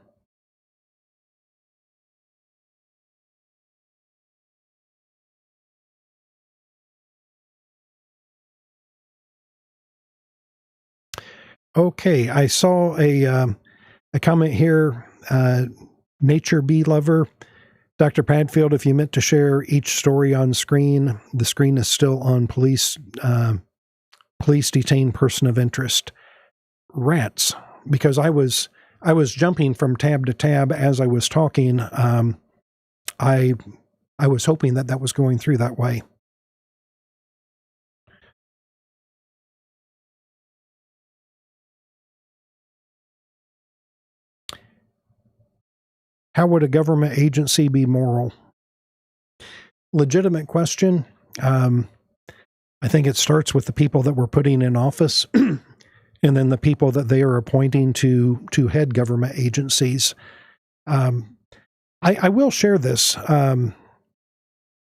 Okay, I saw a comment here. Nature Bee Lover. Dr. Padfield, if you meant to share each story on screen, the screen is still on police detained person of interest. Rats, because I was jumping from tab to tab as I was talking. I was hoping that was going through that way. How would a government agency be moral? Legitimate question. I think it starts with the people that we're putting in office and then the people that they are appointing to head government agencies. I will share this. I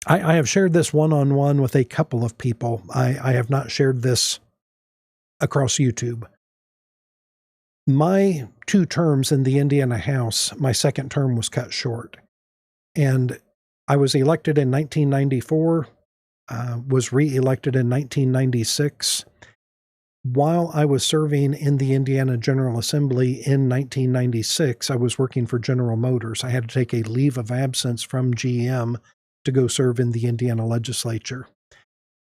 have shared this one-on-one with a couple of people. I have not shared this across YouTube. My 2 terms in the Indiana House, my second term was cut short. And I was elected in 1994, was re-elected in 1996. While I was serving in the Indiana General Assembly in 1996, I was working for General Motors. I had to take a leave of absence from GM to go serve in the Indiana legislature.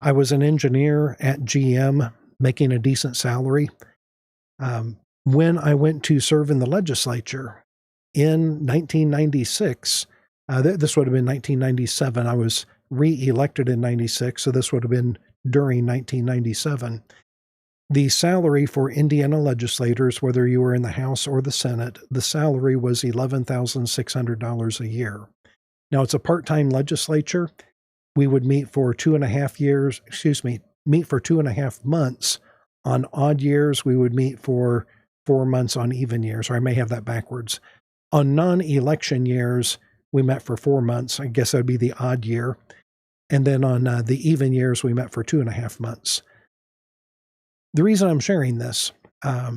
I was an engineer at GM, making a decent salary. When I went to serve in the legislature in 1996, this would have been 1997. I was re-elected in 96, so this would have been during 1997. The salary for Indiana legislators, whether you were in the House or the Senate, the salary was $11,600 a year. Now, it's a part-time legislature. We would meet for 2.5 months. On odd years, we would meet for 4 months on even years, or I may have that backwards. On non-election years, we met for 4 months. I guess that would be the odd year. And then on the even years, we met for 2.5 months. The reason I'm sharing this, I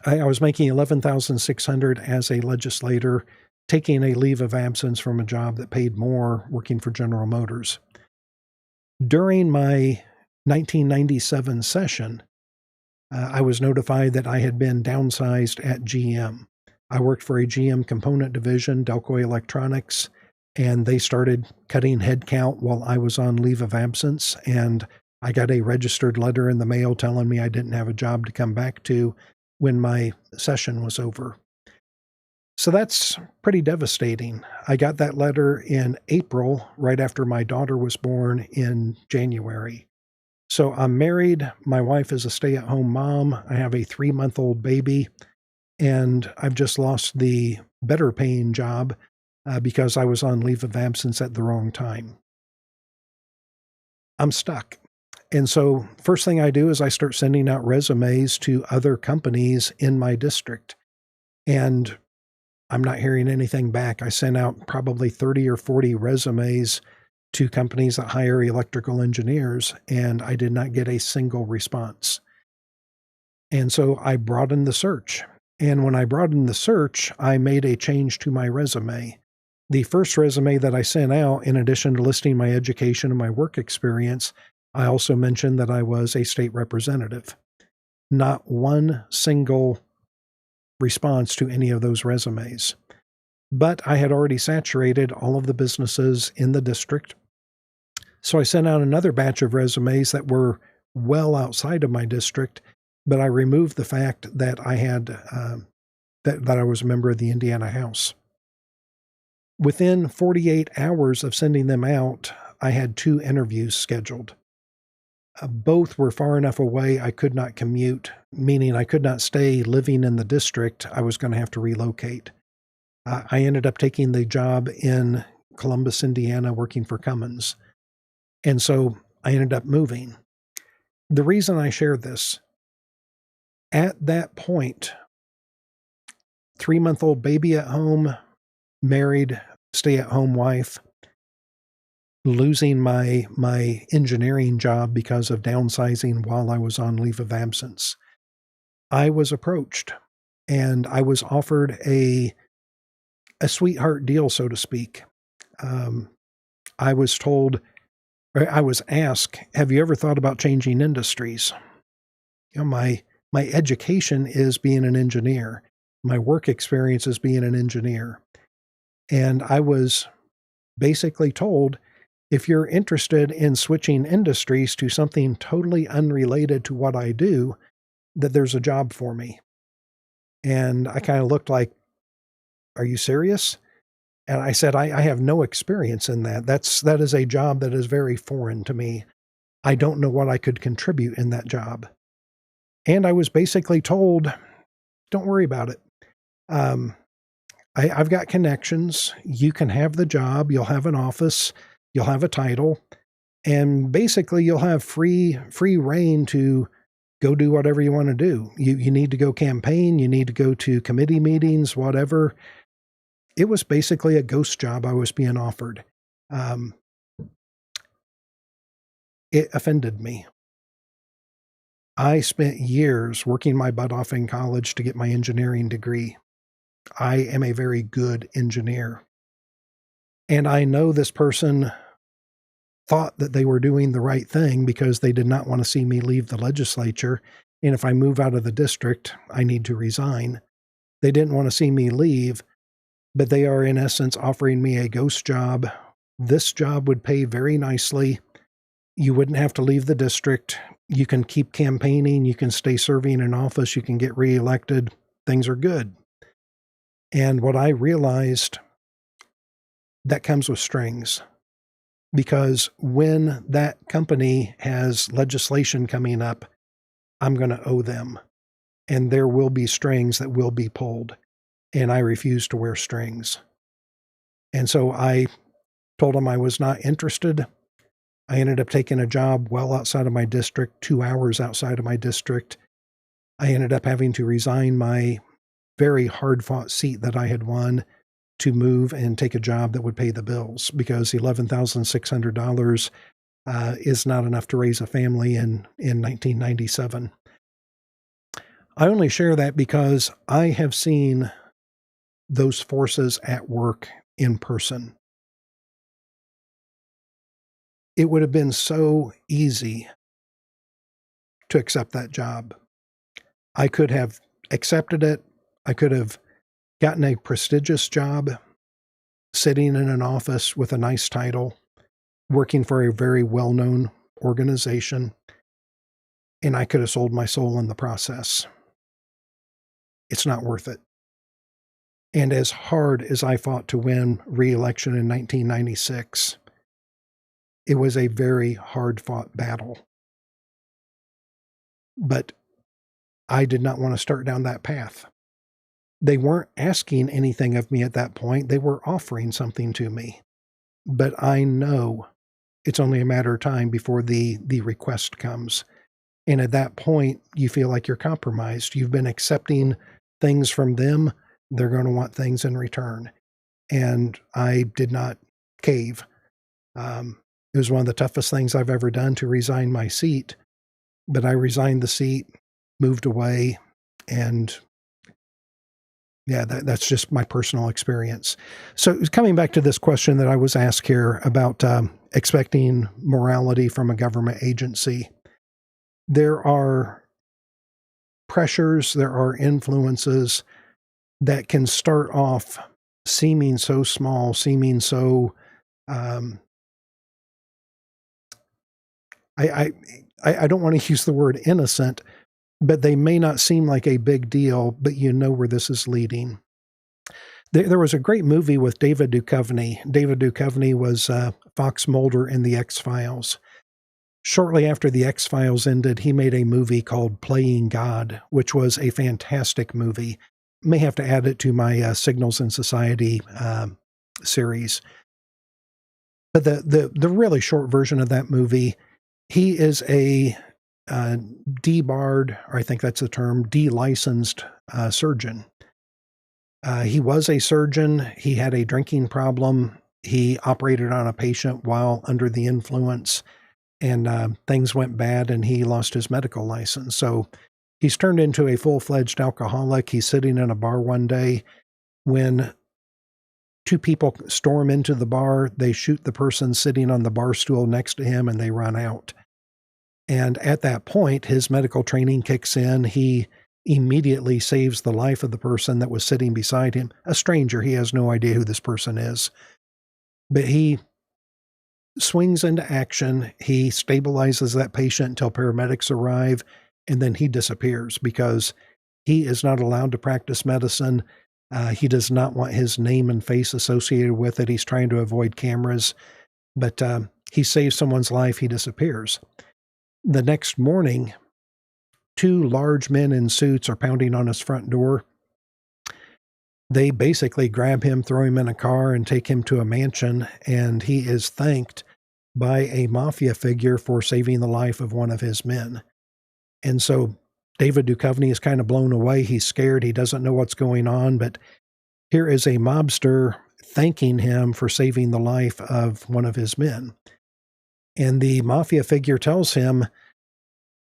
was making $11,600 as a legislator, taking a leave of absence from a job that paid more, working for General Motors. During my 1997 session, I was notified that I had been downsized at GM. I worked for a GM component division, Delco Electronics, and they started cutting headcount while I was on leave of absence, and I got a registered letter in the mail telling me I didn't have a job to come back to when my session was over. So that's pretty devastating. I got that letter in April, right after my daughter was born in January. So I'm married. My wife is a stay-at-home mom. I have a 3-month-old baby, and I've just lost the better paying job because I was on leave of absence at the wrong time. I'm stuck. And so first thing I do is I start sending out resumes to other companies in my district. And I'm not hearing anything back. I sent out probably 30 or 40 resumes to companies that hire electrical engineers, and I did not get a single response. And so I broadened the search. And when I broadened the search, I made a change to my resume. The first resume that I sent out, in addition to listing my education and my work experience, I also mentioned that I was a state representative. Not one single response to any of those resumes. But I had already saturated all of the businesses in the district. So I sent out another batch of resumes that were well outside of my district, but I removed the fact that I had that I was a member of the Indiana House. Within 48 hours of sending them out, I had 2 interviews scheduled. Both were far enough away I could not commute, meaning I could not stay living in the district. I was going to have to relocate. I ended up taking the job in Columbus, Indiana, working for Cummins. And so I ended up moving. The reason I share this, at that point, 3-month-old baby at home, married, stay-at-home wife, losing my engineering job because of downsizing while I was on leave of absence. I was approached and I was offered a sweetheart deal, so to speak. I was told, or I was asked, have you ever thought about changing industries? You know, my education is being an engineer. My work experience is being an engineer. And I was basically told, if you're interested in switching industries to something totally unrelated to what I do, that there's a job for me. And I kind of looked like, are you serious? And I said, I have no experience in that. That is a job that is very foreign to me. I don't know what I could contribute in that job. And I was basically told, don't worry about it. I've got connections. You can have the job. You'll have an office. You'll have a title. And basically, you'll have free reign to go do whatever you want to do. You need to go campaign. You need to go to committee meetings, whatever. It was basically a ghost job I was being offered. It offended me. I spent years working my butt off in college to get my engineering degree. I am a very good engineer. And I know this person thought that they were doing the right thing because they did not want to see me leave the legislature. And if I move out of the district, I need to resign. They didn't want to see me leave, but they are in essence offering me a ghost job. This job would pay very nicely. You wouldn't have to leave the district. You can keep campaigning. You can stay serving in office. You can get reelected. Things are good. And what I realized, that comes with strings. Because when that company has legislation coming up, I'm going to owe them. And there will be strings that will be pulled. And I refuse to wear strings. And so I told them I was not interested. I ended up taking a job well outside of my district, 2 hours outside of my district. I ended up having to resign my very hard-fought seat that I had won to move and take a job that would pay the bills, because $11,600 is not enough to raise a family in 1997. I only share that because I have seen those forces at work in person. It would have been so easy to accept that job. I could have accepted it. I could have gotten a prestigious job, sitting in an office with a nice title, working for a very well-known organization, and I could have sold my soul in the process. It's not worth it. And as hard as I fought to win re-election in 1996, it was a very hard-fought battle. But I did not want to start down that path. They weren't asking anything of me at that point. They were offering something to me. But I know it's only a matter of time before the request comes. And at that point, you feel like you're compromised. You've been accepting things from them. They're going to want things in return. And I did not cave. It was one of the toughest things I've ever done to resign my seat. But I resigned the seat, moved away. And yeah, that's just my personal experience. So coming back to this question that I was asked here about expecting morality from a government agency, there are pressures, there are influences that can start off seeming so small, seeming so, I don't want to use the word innocent, but they may not seem like a big deal, but you know where this is leading. There was a great movie with David Duchovny. David Duchovny was Fox Mulder in The X-Files. Shortly after The X-Files ended, he made a movie called Playing God, which was a fantastic movie. May have to add it to my Signals in Society series. But the really short version of that movie, he is a debarred, or I think that's the term, de-licensed surgeon. He was a surgeon. He had a drinking problem. He operated on a patient while under the influence, and things went bad, and he lost his medical license. So he's turned into a full-fledged alcoholic. He's sitting in a bar one day when two people storm into the bar. They shoot the person sitting on the bar stool next to him, and they run out. And at that point, his medical training kicks in. He immediately saves the life of the person that was sitting beside him, a stranger. He has no idea who this person is. But he swings into action. He stabilizes that patient until paramedics arrive, and then he disappears because he is not allowed to practice medicine. He does not want his name and face associated with it. He's trying to avoid cameras, but he saves someone's life. He disappears. The next morning, two large men in suits are pounding on his front door. They basically grab him, throw him in a car, and take him to a mansion, and he is thanked by a mafia figure for saving the life of one of his men. And so David Duchovny is kind of blown away. He's scared. He doesn't know what's going on, but here is a mobster thanking him for saving the life of one of his men. And the mafia figure tells him,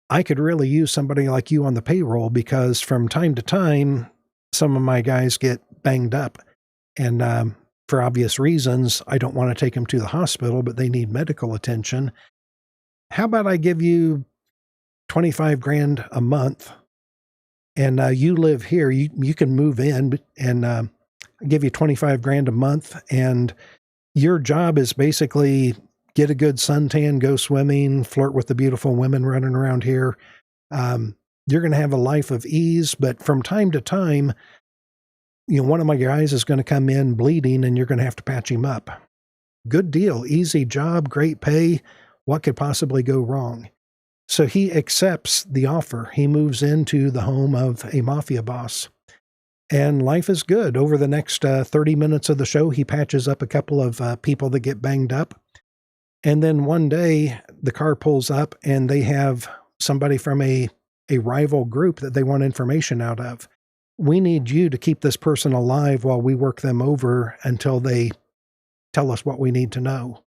I could really use somebody like you on the payroll because from time to time, some of my guys get banged up. And for obvious reasons, I don't want to take them to the hospital, but they need medical attention. How about I give you 25 grand a month and you live here, you can move in and give you 25 grand a month. And your job is basically get a good suntan, go swimming, flirt with the beautiful women running around here. You're going to have a life of ease, but from time to time, one of my guys is going to come in bleeding and you're going to have to patch him up. Good deal, easy job, great pay. What could possibly go wrong? So he accepts the offer. He moves into the home of a mafia boss. And life is good. Over the next 30 minutes of the show, he patches up a couple of people that get banged up. And then one day, the car pulls up and they have somebody from a rival group that they want information out of. We need you to keep this person alive while we work them over until they tell us what we need to know.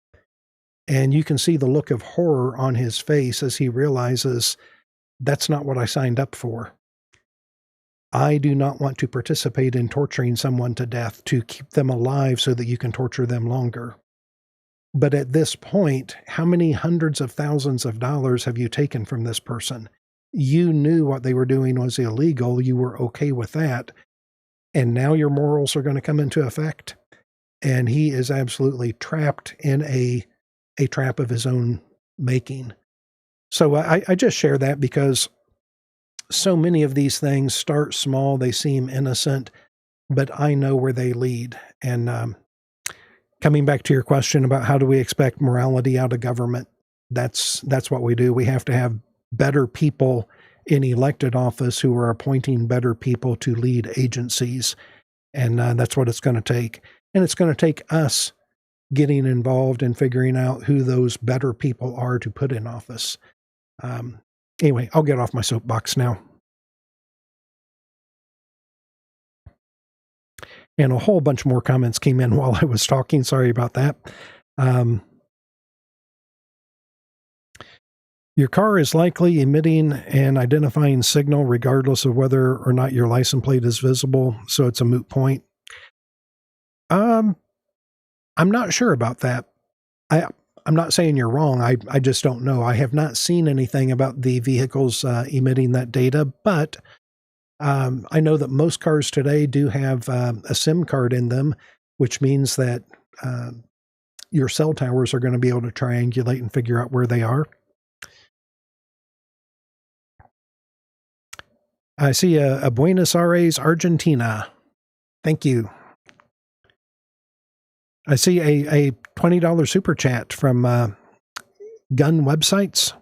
And you can see the look of horror on his face as he realizes that's not what I signed up for. I do not want to participate in torturing someone to death to keep them alive so that you can torture them longer. But at this point, how many hundreds of thousands of dollars have you taken from this person? You knew what they were doing was illegal. You were okay with that. And now your morals are going to come into effect. And he is absolutely trapped in a trap of his own making. So I just share that because so many of these things start small. They seem innocent, but I know where they lead. And coming back to your question about how do we expect morality out of government, that's what we do. We have to have better people in elected office who are appointing better people to lead agencies. And that's what it's going to take. And it's going to take us getting involved and figuring out who those better people are to put in office. Anyway, I'll get off my soapbox now. And a whole bunch more comments came in while I was talking. Sorry about that. Your car is likely emitting an identifying signal regardless of whether or not your license plate is visible, so it's a moot point. I'm not sure about that. I'm not saying you're wrong. I just don't know. I have not seen anything about the vehicles emitting that data, but I know that most cars today do have a SIM card in them, which means that your cell towers are going to be able to triangulate and figure out where they are. I see a Buenos Aires, Argentina. Thank you. I see a $20 super chat from Gun Websites.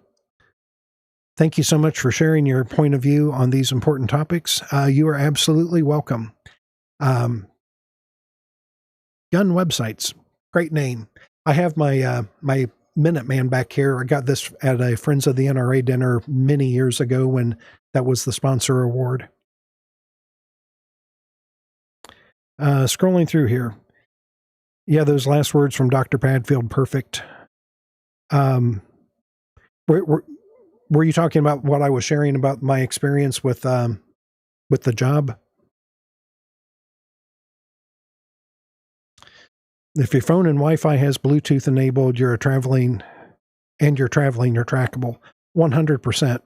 Thank you so much for sharing your point of view on these important topics. You are absolutely welcome. Gun Websites, great name. I have my my Minuteman back here. I got this at a Friends of the NRA dinner many years ago when that was the sponsor award. Scrolling through here. Yeah, those last words from Dr. Padfield, perfect. Were you talking about what I was sharing about my experience with the job? If your phone and Wi-Fi has Bluetooth enabled, you're trackable. 100%.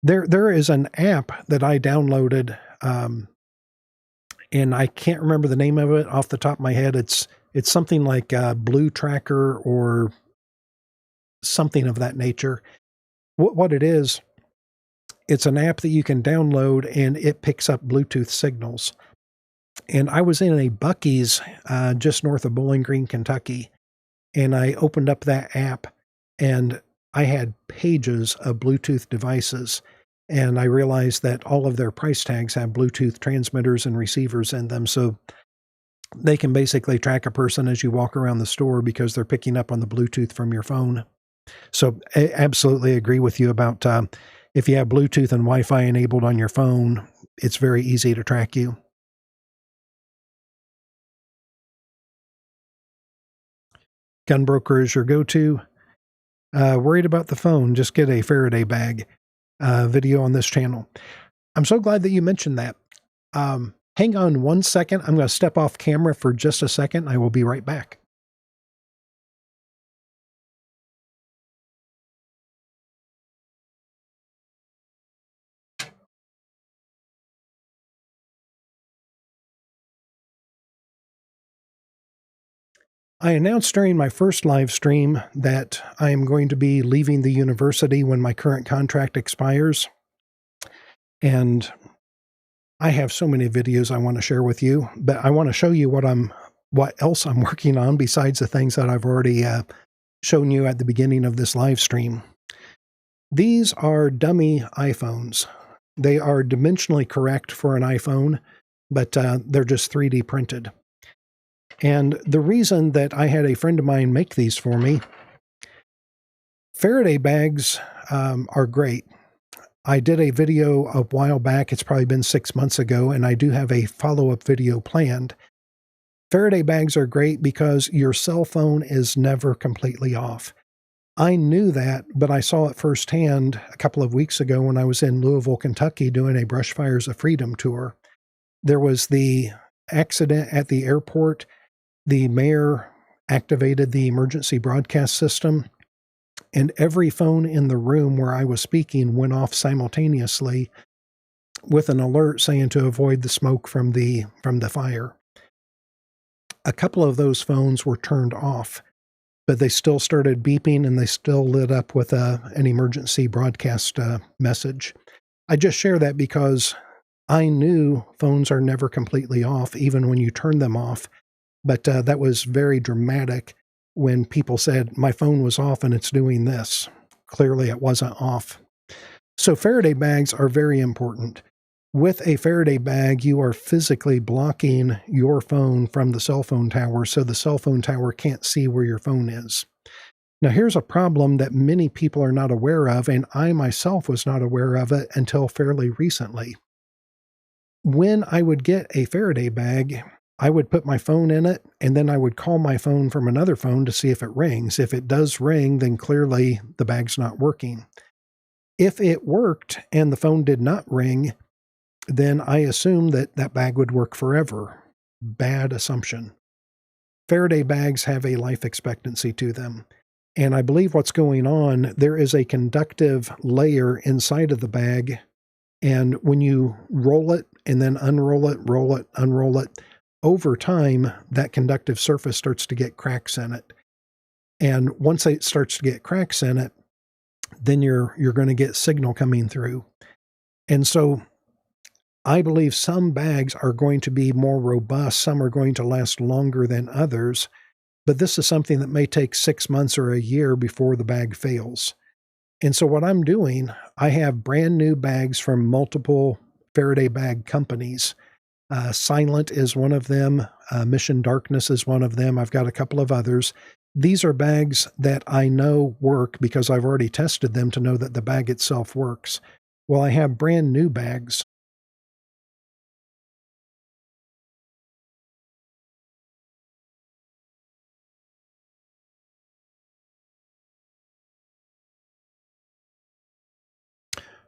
There is an app that I downloaded, and I can't remember the name of it off the top of my head. It's something like Blue Tracker or something of that nature. What it is, it's an app that you can download and it picks up Bluetooth signals. And I was in a Buc-ee's just north of Bowling Green, Kentucky, and I opened up that app and I had pages of Bluetooth devices. And I realized that all of their price tags have Bluetooth transmitters and receivers in them. So they can basically track a person as you walk around the store because they're picking up on the Bluetooth from your phone. So I absolutely agree with you about if you have Bluetooth and Wi-Fi enabled on your phone, it's very easy to track you. Gunbroker is your go-to. Worried about the phone, just get a Faraday bag. Video on this channel. I'm so glad that you mentioned that. Hang on one second. I'm going to step off camera for just a second. I will be right back. I announced during my first live stream that I am going to be leaving the university when my current contract expires. And I have so many videos I want to share with you, but I want to show you what else I'm working on besides the things that I've already shown you at the beginning of this live stream. These are dummy iPhones. They are dimensionally correct for an iPhone, but they're just 3D printed. And the reason that I had a friend of mine make these for me, Faraday bags are great. I did a video a while back, it's probably been 6 months ago, and I do have a follow-up video planned. Faraday bags are great because your cell phone is never completely off. I knew that, but I saw it firsthand a couple of weeks ago when I was in Louisville, Kentucky doing a Brush Fires of Freedom tour. There was the accident at the airport. The mayor activated the emergency broadcast system, and every phone in the room where I was speaking went off simultaneously with an alert saying to avoid the smoke from the fire. A couple of those phones were turned off, but they still started beeping and they still lit up with an emergency broadcast message. I just share that because I knew phones are never completely off, even when you turn them off. But that was very dramatic when people said, my phone was off and it's doing this. Clearly it wasn't off. So Faraday bags are very important. With a Faraday bag, you are physically blocking your phone from the cell phone tower, so the cell phone tower can't see where your phone is. Now, here's a problem that many people are not aware of, and I myself was not aware of it until fairly recently. When I would get a Faraday bag, I would put my phone in it, and then I would call my phone from another phone to see if it rings. If it does ring, then clearly the bag's not working. If it worked and the phone did not ring, then I assumed that that bag would work forever. Bad assumption. Faraday bags have a life expectancy to them. And I believe what's going on, there is a conductive layer inside of the bag. And when you roll it and then unroll it, roll it, unroll it, over time, that conductive surface starts to get cracks in it. And once it starts to get cracks in it, then you're going to get signal coming through. And so I believe some bags are going to be more robust. Some are going to last longer than others. But this is something that may take 6 months or a year before the bag fails. And so what I'm doing, I have brand new bags from multiple Faraday bag companies. Silent is one of them. Mission Darkness is one of them. I've got a couple of others. These are bags that I know work because I've already tested them to know that the bag itself works. Well, I have brand new bags.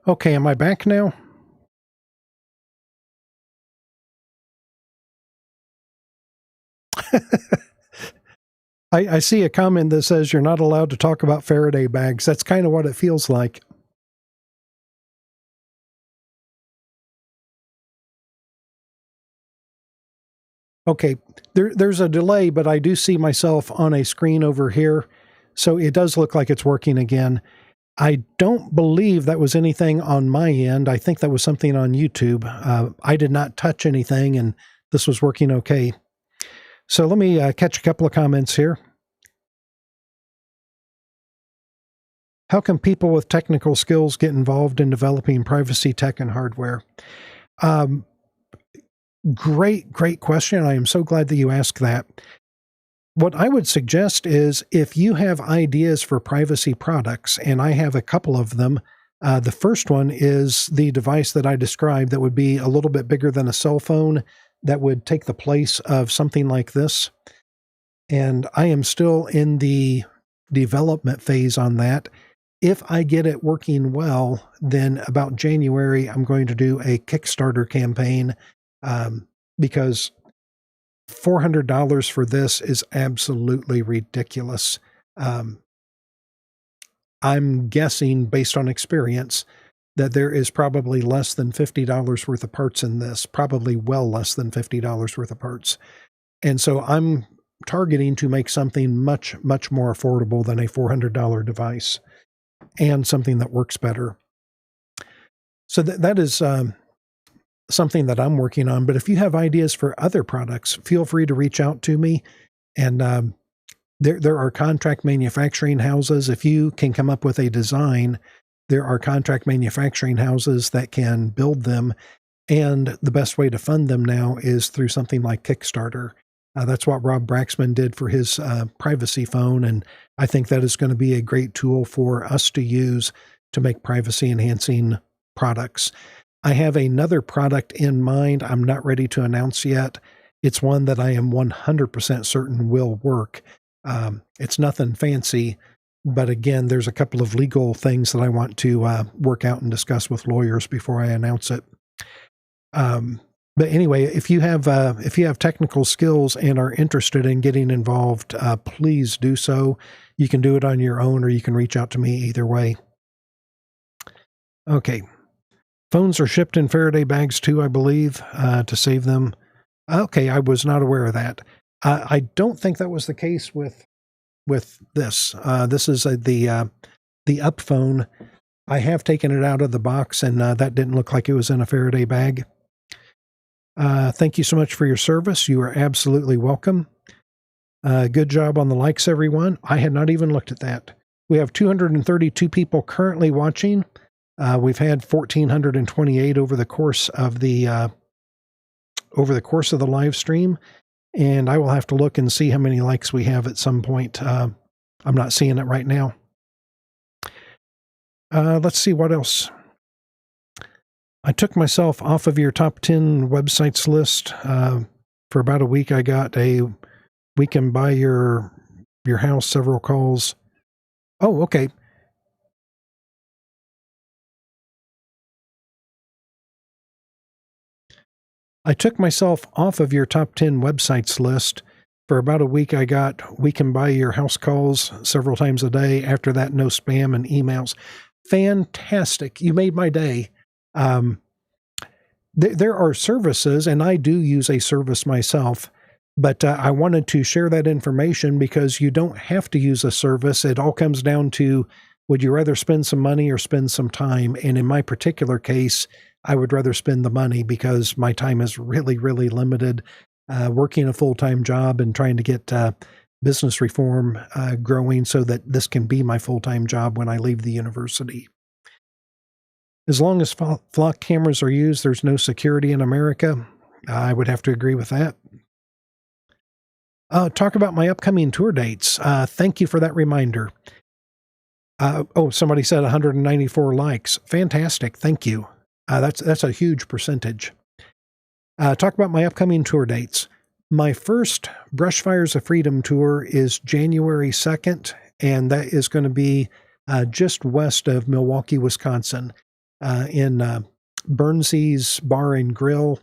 Okay, am I back now? I see a comment that says you're not allowed to talk about Faraday bags. That's kind of what it feels like. Okay, there's a delay, but I do see myself on a screen over here. So it does look like it's working again. I don't believe that was anything on my end. I think that was something on YouTube. I did not touch anything, and this was working okay. So let me catch a couple of comments here. How can people with technical skills get involved in developing privacy tech and hardware? Great question. I am so glad that you asked that. What I would suggest is if you have ideas for privacy products, and I have a couple of them, the first one is the device that I described that would be a little bit bigger than a cell phone that would take the place of something like this. And I am still in the development phase on that. If I get it working well, then about January, I'm going to do a Kickstarter campaign because $400 for this is absolutely ridiculous. I'm guessing, based on experience, that there is probably less than $50 worth of parts in this, probably well less than $50 worth of parts. And so I'm targeting to make something much, much more affordable than a $400 device and something that works better. So that is something that I'm working on. But if you have ideas for other products, feel free to reach out to me. And there are contract manufacturing houses. If you can come up with a design, there are contract manufacturing houses that can build them. And the best way to fund them now is through something like Kickstarter. That's what Rob Braxman did for his privacy phone. And I think that is going to be a great tool for us to use to make privacy enhancing products. I have another product in mind I'm not ready to announce yet. It's one that I am 100% certain will work. It's nothing fancy, but again, there's a couple of legal things that I want to work out and discuss with lawyers before I announce it. But anyway, if you have technical skills and are interested in getting involved, please do so. You can do it on your own, or you can reach out to me either way. Okay. Phones are shipped in Faraday bags too, I believe, to save them. Okay, I was not aware of that. I don't think that was the case with this. This is the Up phone. I have taken it out of the box, and that didn't look like it was in a Faraday bag. Thank you so much for your service. You are absolutely welcome. Good job on the likes, everyone. I had not even looked at that. We have 232 people currently watching. We've had 1,428 over the course of the live stream, and I will have to look and see how many likes we have at some point. I'm not seeing it right now. Let's see what else. I took myself off of your top 10 websites list. For about a week, I got a "we can buy your house" several calls. Oh, okay. I took myself off of your top 10 websites list. For about a week, I got "we can buy your house" calls several times a day. After that, no spam and emails. Fantastic. You made my day. Um, there are services, and I do use a service myself, but I wanted to share that information because you don't have to use a service. It all comes down to, would you rather spend some money or spend some time? And in my particular case, I would rather spend the money because my time is really, really limited, working a full-time job and trying to get business reform growing so that this can be my full-time job when I leave the university. As long as flock cameras are used, there's no security in America. I would have to agree with that. Talk about my upcoming tour dates. Thank you for that reminder. Somebody said 194 likes. Fantastic. Thank you. That's a huge percentage. Talk about my upcoming tour dates. My first Brushfires of Freedom tour is January 2nd, and that is going to be just west of Milwaukee, Wisconsin, in Burnsy's Bar and Grill.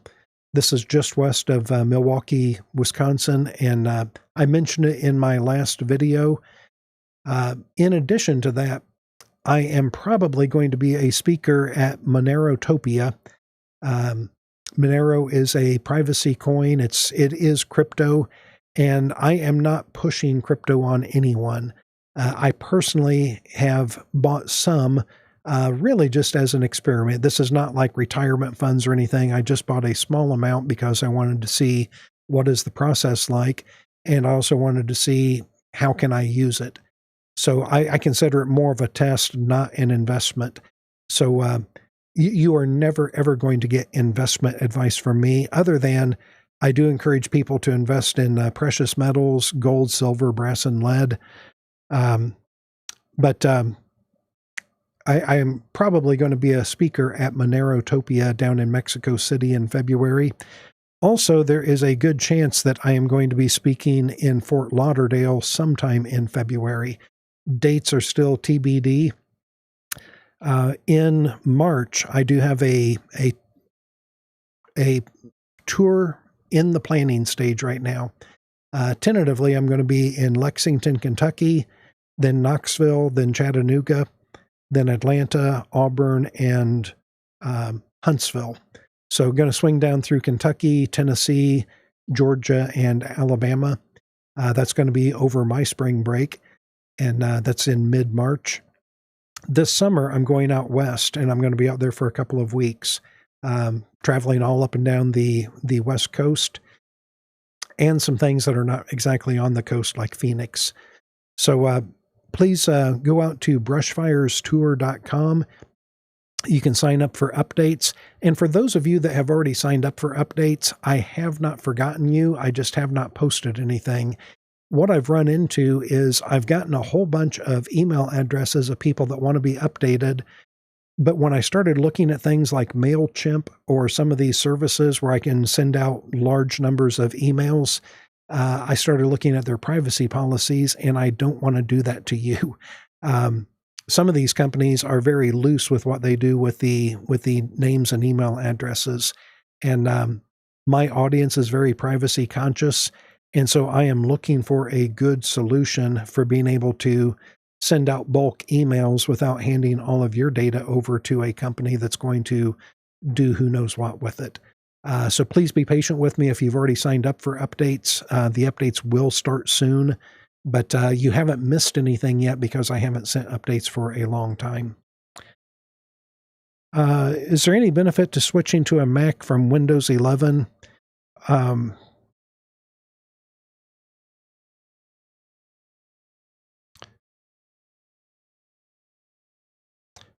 This is just west of Milwaukee, Wisconsin, and I mentioned it in my last video. In addition to that, I am probably going to be a speaker at Monerotopia. Monero is a privacy coin. It is crypto, and I am not pushing crypto on anyone. I personally have bought some, really just as an experiment. This is not like retirement funds or anything. I just bought a small amount because I wanted to see what is the process like, and I also wanted to see how can I use it. So I consider it more of a test, not an investment. So you are never, ever going to get investment advice from me, other than I do encourage people to invest in precious metals, gold, silver, brass, and lead. But I am probably going to be a speaker at Monerotopia down in Mexico City in February. Also, there is a good chance that I am going to be speaking in Fort Lauderdale sometime in February. Dates are still TBD. In March, I do have a tour in the planning stage right now. Tentatively, I'm going to be in Lexington, Kentucky, then Knoxville, then Chattanooga, then Atlanta, Auburn, and Huntsville. So going to swing down through Kentucky, Tennessee, Georgia, and Alabama. That's going to be over my spring break, and that's in mid-March. This summer, I'm going out west, and I'm going to be out there for a couple of weeks, traveling all up and down the West Coast, and some things that are not exactly on the coast, like Phoenix. So please go out to brushfirestour.com. You can sign up for updates. And for those of you that have already signed up for updates, I have not forgotten you. I just have not posted anything. What I've run into is I've gotten a whole bunch of email addresses of people that want to be updated. But when I started looking at things like MailChimp or some of these services where I can send out large numbers of emails, I started looking at their privacy policies, and I don't want to do that to you. Some of these companies are very loose with what they do with the names and email addresses. And my audience is very privacy conscious. And so I am looking for a good solution for being able to send out bulk emails without handing all of your data over to a company that's going to do who knows what with it. So please be patient with me if you've already signed up for updates. The updates will start soon, but you haven't missed anything yet because I haven't sent updates for a long time. Is there any benefit to switching to a Mac from Windows 11?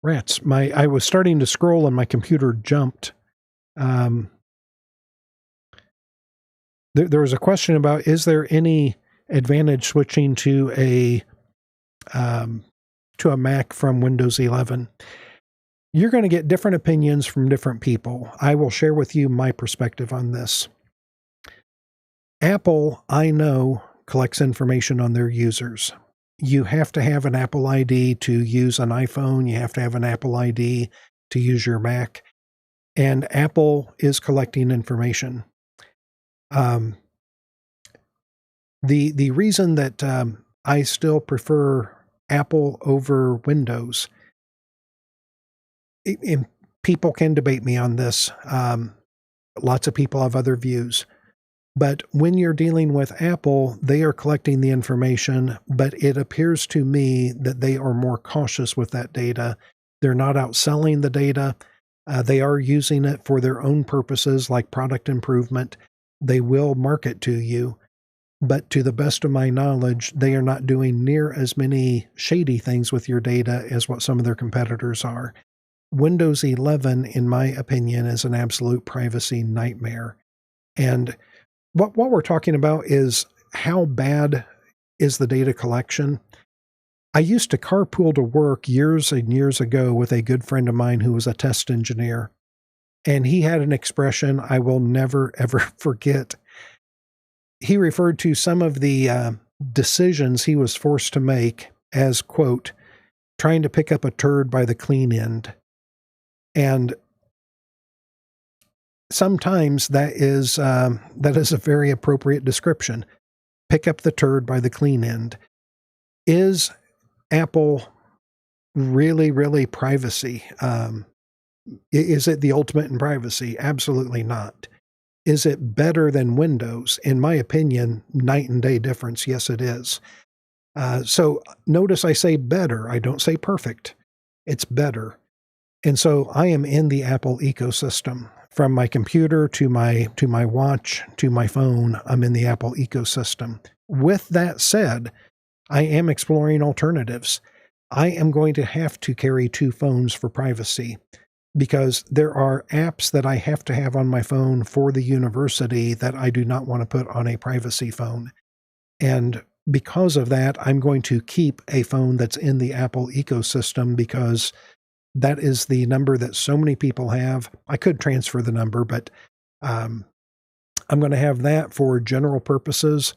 Rats. I was starting to scroll and my computer jumped. There was a question about, is there any advantage switching to a Mac from Windows 11? You're going to get different opinions from different people. I will share with you my perspective on this. Apple, I know, collects information on their users. You have to have an Apple ID to use an iPhone. You have to have an Apple ID to use your Mac. And Apple is collecting information. The reason that I still prefer Apple over Windows, and people can debate me on this. Lots of people have other views. But when you're dealing with Apple, they are collecting the information, but it appears to me that they are more cautious with that data. They're not out selling the data. They are using it for their own purposes, like product improvement. They will market to you. But to the best of my knowledge, they are not doing near as many shady things with your data as what some of their competitors are. Windows 11, in my opinion, is an absolute privacy nightmare. And what we're talking about is how bad is the data collection. I used to carpool to work years and years ago with a good friend of mine who was a test engineer. And he had an expression I will never, ever forget. He referred to some of the decisions he was forced to make as, quote, trying to pick up a turd by the clean end. And sometimes that is a very appropriate description. Pick up the turd by the clean end. Is Apple really, really privacy? Is it the ultimate in privacy? Absolutely not. Is it better than Windows? In my opinion, night and day difference. Yes, it is. So notice I say better. I don't say perfect. It's better. And so I am in the Apple ecosystem. From my computer to my watch to my phone, I'm in the Apple ecosystem. With that said, I am exploring alternatives. I am going to have to carry 2 phones for privacy because there are apps that I have to have on my phone for the university that I do not want to put on a privacy phone. And because of that, I'm going to keep a phone that's in the Apple ecosystem because that is the number that so many people have. I could transfer the number, but I'm going to have that for general purposes.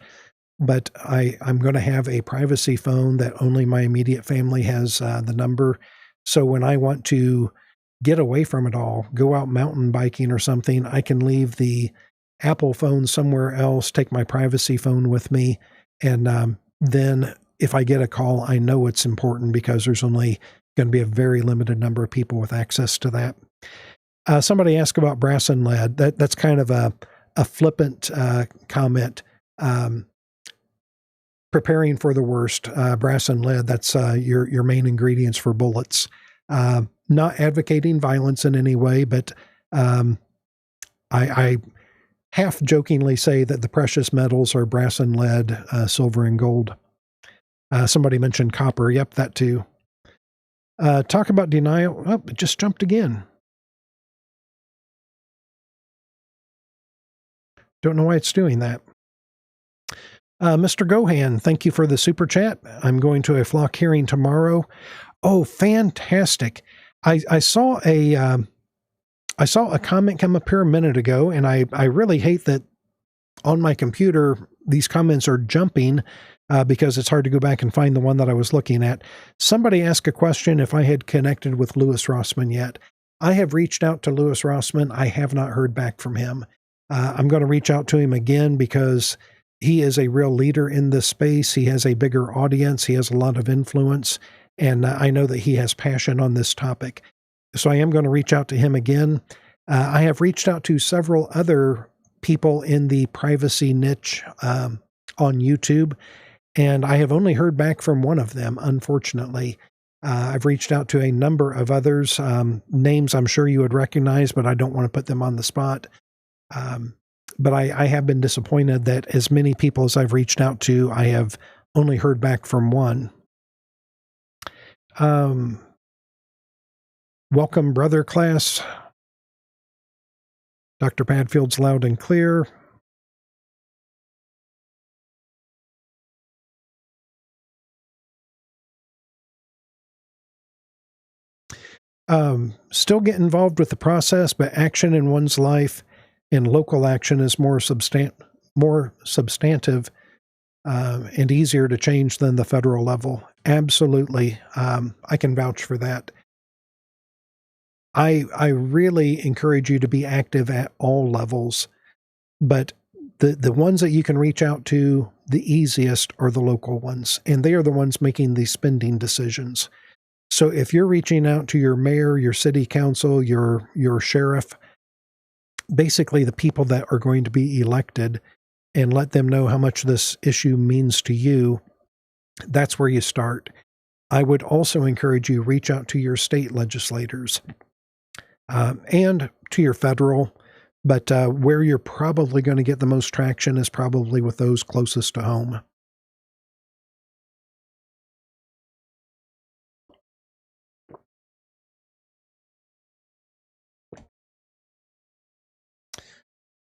But I'm going to have a privacy phone that only my immediate family has the number. So when I want to get away from it all, go out mountain biking or something, I can leave the Apple phone somewhere else, take my privacy phone with me, and then if I get a call, I know it's important because there's only going to be a very limited number of people with access to that. Somebody asked about brass and lead. That's kind of a flippant comment. Preparing for the worst, brass and lead, that's your main ingredients for bullets. Not advocating violence in any way, but I half jokingly say that the precious metals are brass and lead, silver and gold. Somebody mentioned copper. Yep, that too. Talk about denial. Oh, it just jumped again. Don't know why it's doing that. Mr. Gohan, thank you for the super chat. I'm going to a flock hearing tomorrow. Oh, fantastic. I saw a comment come up here a minute ago, and I really hate that on my computer these comments are jumping because it's hard to go back and find the one that I was looking at. Somebody asked a question if I had connected with Louis Rossmann yet. I have reached out to Louis Rossmann. I have not heard back from him. I'm going to reach out to him again because he is a real leader in this space. He has a bigger audience. He has a lot of influence. And I know that he has passion on this topic. So I am going to reach out to him again. I have reached out to several other people in the privacy niche on YouTube, and I have only heard back from one of them, unfortunately. I've reached out to a number of others, names I'm sure you would recognize, but I don't want to put them on the spot. But I have been disappointed that as many people as I've reached out to, I have only heard back from one. Welcome, brother class. Dr. Padfield's loud and clear. Still get involved with the process, but action in one's life and local action is more substantial. more substantive and easier to change than the federal level. Absolutely. I can vouch for that. I really encourage you to be active at all levels, but the ones that you can reach out to the easiest are the local ones, and they are the ones making the spending decisions. So if you're reaching out to your mayor, your city council, your sheriff, basically the people that are going to be elected, and let them know how much this issue means to you, that's where you start. I would also encourage you to reach out to your state legislators and to your federal, but where you're probably going to get the most traction is probably with those closest to home.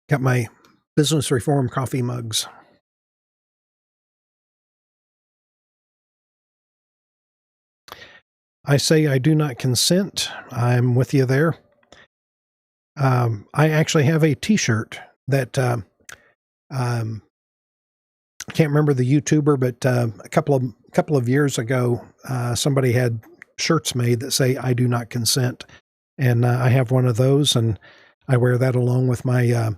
Got my business reform coffee mugs. I say I do not consent. I'm with you there. I actually have a T-shirt that I can't remember the YouTuber, but a couple of years ago, somebody had shirts made that say "I do not consent," and I have one of those, and I wear that along with my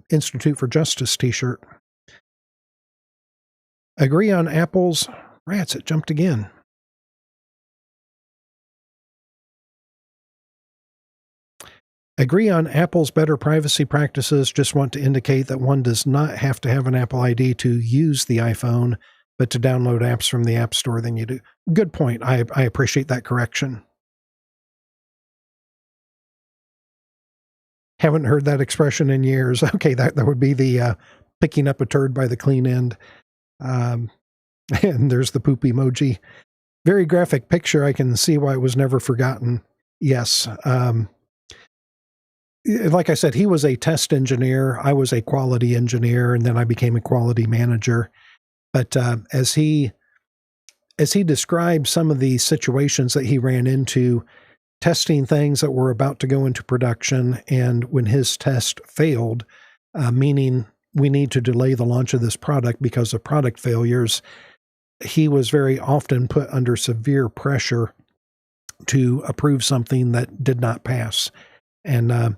Institute for Justice T-shirt. Agree on Apple's rats. It jumped again. Agree on Apple's better privacy practices. Just want to indicate that one does not have to have an Apple ID to use the iPhone, but to download apps from the App Store than you do. Good point. I appreciate that correction. Haven't heard that expression in years. Okay, that would be the picking up a turd by the clean end. And there's the poop emoji. Very graphic picture. I can see why it was never forgotten. Yes. Like I said, he was a test engineer. I was a quality engineer, and then I became a quality manager. But as he described some of the situations that he ran into, testing things that were about to go into production, and when his test failed, meaning we need to delay the launch of this product because of product failures, he was very often put under severe pressure to approve something that did not pass. And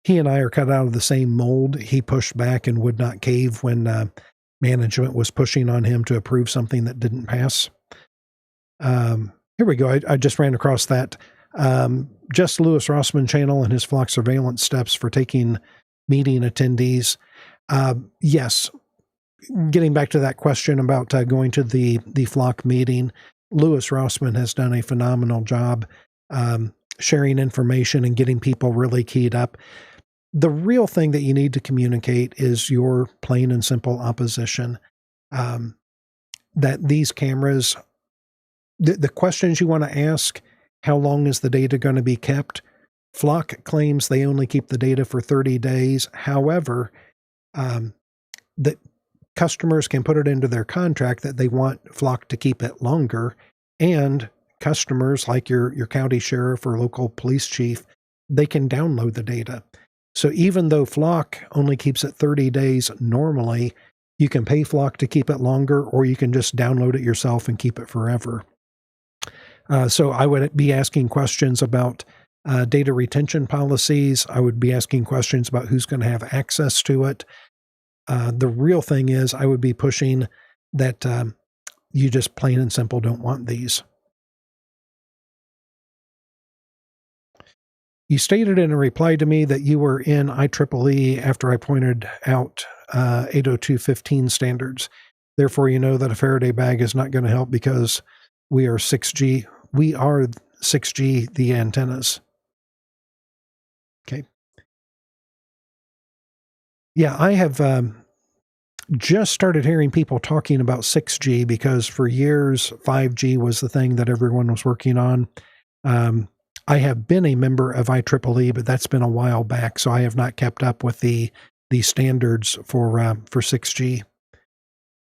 he and I are cut out of the same mold. He pushed back and would not cave when management was pushing on him to approve something that didn't pass. Here we go. I just ran across that. Just Louis Rossmann channel and his flock surveillance steps for taking meeting attendees. Yes, getting back to that question about going to the flock meeting, Louis Rossmann has done a phenomenal job sharing information and getting people really keyed up. The real thing that you need to communicate is your plain and simple opposition. That these cameras, the questions you want to ask, how long is the data going to be kept? Flock claims they only keep the data for 30 days. However, that customers can put it into their contract that they want Flock to keep it longer, and customers like your county sheriff or local police chief, they can download the data. So even though Flock only keeps it 30 days normally, you can pay Flock to keep it longer, or you can just download it yourself and keep it forever. So I would be asking questions about data retention policies. I would be asking questions about who's going to have access to it. The real thing is I would be pushing that you just plain and simple don't want these. You stated in a reply to me that you were in IEEE after I pointed out 802.15 standards. Therefore, you know that a Faraday bag is not going to help because we are 6G. We are 6G, the antennas. Okay. Yeah, I have just started hearing people talking about 6G because for years, 5G was the thing that everyone was working on. I have been a member of IEEE, but that's been a while back, so I have not kept up with the standards for 6G.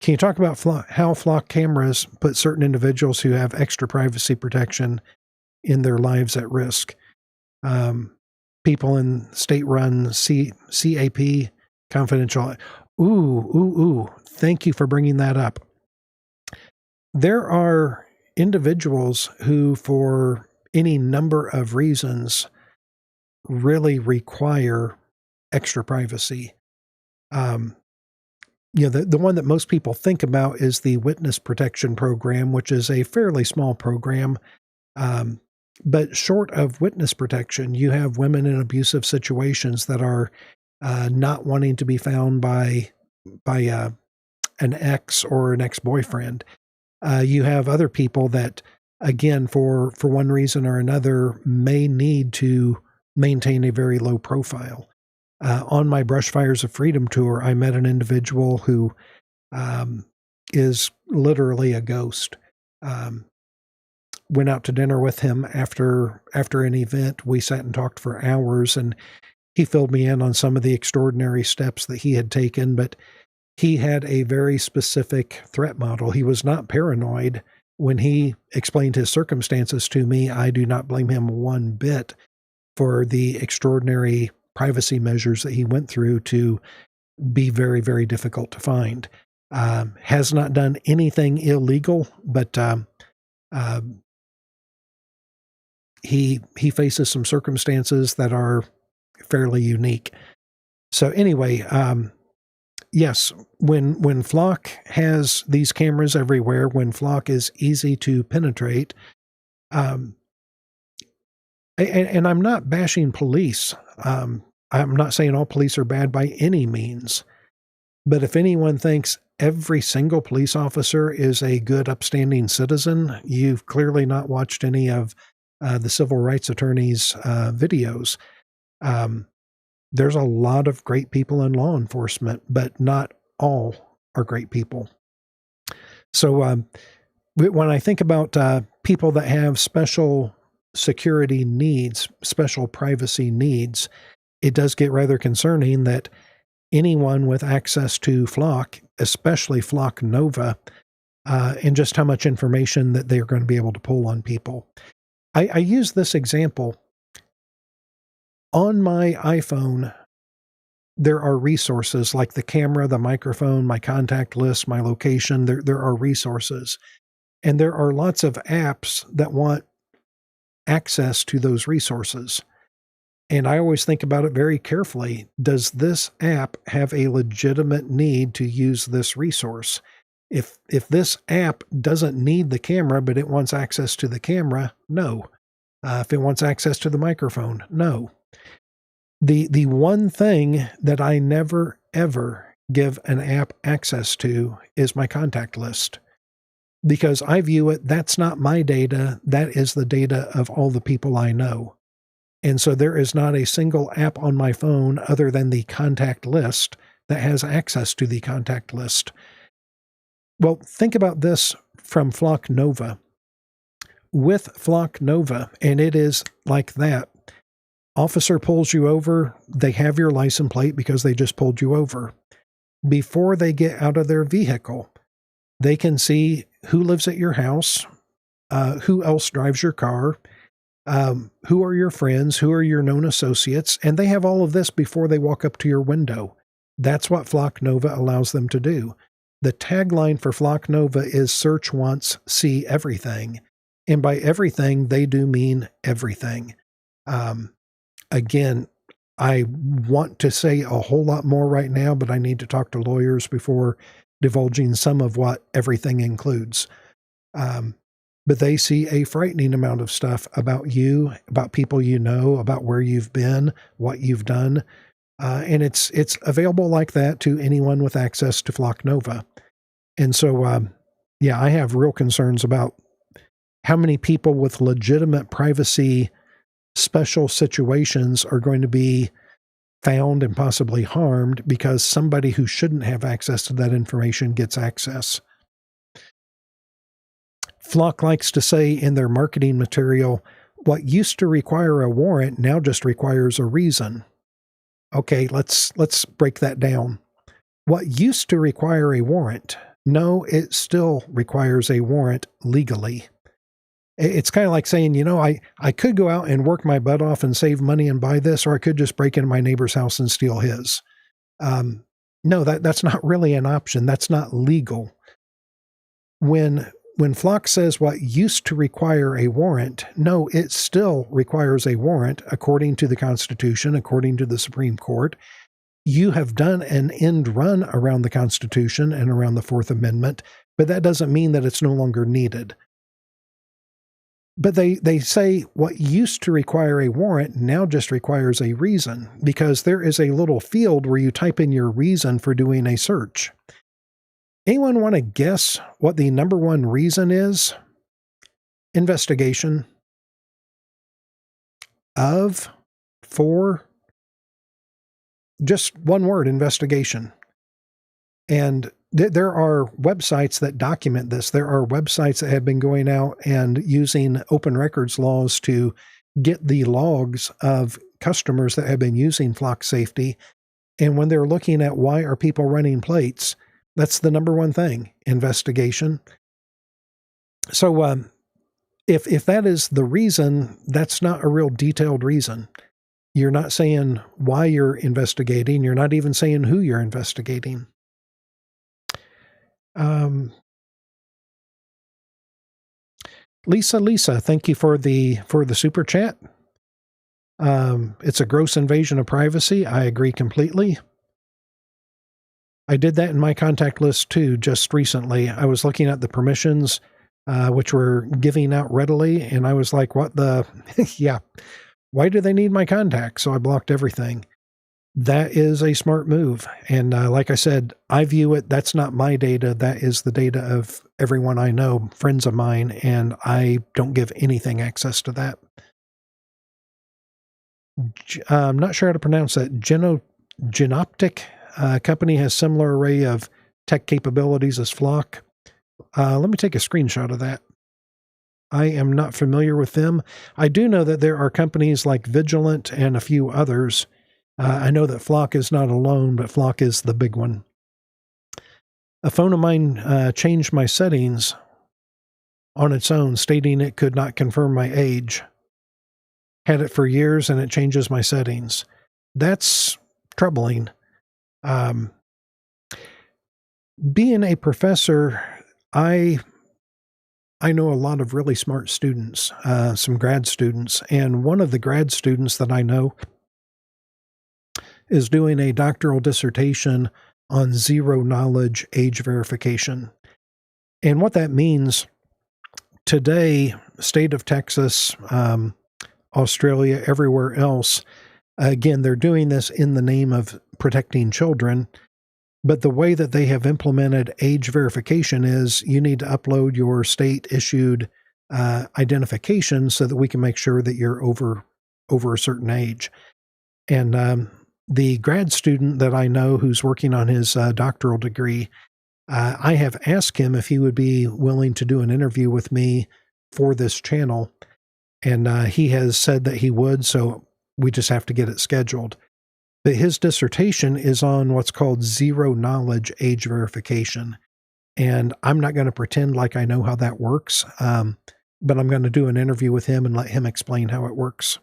Can you talk about how Flock cameras put certain individuals who have extra privacy protection in their lives at risk? People in state-run CAP Confidential. Ooh. Thank you for bringing that up. There are individuals who, for any number of reasons, really require extra privacy. The one that most people think about is the Witness Protection Program, which is a fairly small program. But short of witness protection, you have women in abusive situations that are not wanting to be found by an ex or an ex-boyfriend. You have other people that, again, for one reason or another, may need to maintain a very low profile. On my Brush Fires of Freedom tour, I met an individual who is literally a ghost. Went out to dinner with him after an event. We sat and talked for hours, and he filled me in on some of the extraordinary steps that he had taken, but he had a very specific threat model. He was not paranoid. When he explained his circumstances to me, I do not blame him one bit for the extraordinary privacy measures that he went through to be very, very difficult to find. Has not done anything illegal, but he faces some circumstances that are fairly unique. So anyway, yes, when Flock has these cameras everywhere, when Flock is easy to penetrate, and I'm not bashing police. I'm not saying all police are bad by any means. But if anyone thinks every single police officer is a good, upstanding citizen, you've clearly not watched any of the civil rights attorneys' videos. There's a lot of great people in law enforcement, but not all are great people. So when I think about people that have special security needs, special privacy needs, it does get rather concerning that anyone with access to Flock, especially Flock Nova, and just how much information that they're going to be able to pull on people. I use this example. On my iPhone, there are resources like the camera, the microphone, my contact list, my location. There are resources. And there are lots of apps that want access to those resources. And I always think about it very carefully. Does this app have a legitimate need to use this resource? If this app doesn't need the camera, but it wants access to the camera, no. If it wants access to the microphone, no. The one thing that I never, ever give an app access to is my contact list. Because I view it, that's not my data, that is the data of all the people I know. And so there is not a single app on my phone other than the contact list that has access to the contact list. Well, think about this from Flock Nova. With Flock Nova, and it is like that, officer pulls you over, they have your license plate because they just pulled you over. Before they get out of their vehicle, they can see who lives at your house, who else drives your car, who are your friends, who are your known associates, and they have all of this before they walk up to your window. That's what Flock Nova allows them to do. The tagline for Flock Nova is search once, see everything. And by everything, they do mean everything. Again, I want to say a whole lot more right now, but I need to talk to lawyers before divulging some of what everything includes. But they see a frightening amount of stuff about you, about people you know, about where you've been, what you've done. And it's available like that to anyone with access to Flock Nova. And so, I have real concerns about how many people with legitimate privacy special situations are going to be found and possibly harmed because somebody who shouldn't have access to that information gets access. Flock likes to say in their marketing material, what used to require a warrant now just requires a reason. Okay, let's break that down. What used to require a warrant, no, it still requires a warrant legally. It's kind of like saying, I could go out and work my butt off and save money and buy this, or I could just break into my neighbor's house and steal his. No, that's not really an option. That's not legal. When Flock says what used to require a warrant, no, it still requires a warrant according to the Constitution, according to the Supreme Court. You have done an end run around the Constitution and around the Fourth Amendment, but that doesn't mean that it's no longer needed. But they say what used to require a warrant now just requires a reason, because there is a little field where you type in your reason for doing a search. Anyone want to guess what the number one reason is? Investigation of, for, just one word, investigation. And there are websites that document this. There are websites that have been going out and using open records laws to get the logs of customers that have been using Flock Safety. And when they're looking at why are people running plates, that's the number one thing, investigation. So if that is the reason, that's not a real detailed reason. You're not saying why you're investigating. You're not even saying who you're investigating. Lisa, thank you for the super chat. It's a gross invasion of privacy. I agree completely. I did that in my contact list too, just recently. I was looking at the permissions, which were giving out readily, and I was like, what the, yeah, why do they need my contact? So I blocked everything. That is a smart move. And like I said, I view it, that's not my data. That is the data of everyone I know, friends of mine, and I don't give anything access to that. I'm not sure how to pronounce that. Genoptic company has similar array of tech capabilities as Flock. Let me take a screenshot of that. I am not familiar with them. I do know that there are companies like Vigilant and a few others. I know that Flock is not alone, but Flock is the big one. A phone of mine changed my settings on its own, stating it could not confirm my age. Had it for years, and it changes my settings. That's troubling. Being a professor, I know a lot of really smart students, some grad students, and one of the grad students that I know is doing a doctoral dissertation on zero-knowledge age verification. And what that means today, state of Texas, Australia, everywhere else, again, they're doing this in the name of protecting children, but the way that they have implemented age verification is you need to upload your state-issued identification so that we can make sure that you're over a certain age. And the grad student that I know who's working on his doctoral degree, I have asked him if he would be willing to do an interview with me for this channel, and he has said that he would, so we just have to get it scheduled. But his dissertation is on what's called zero-knowledge age verification, and I'm not going to pretend like I know how that works, but I'm going to do an interview with him and let him explain how it works.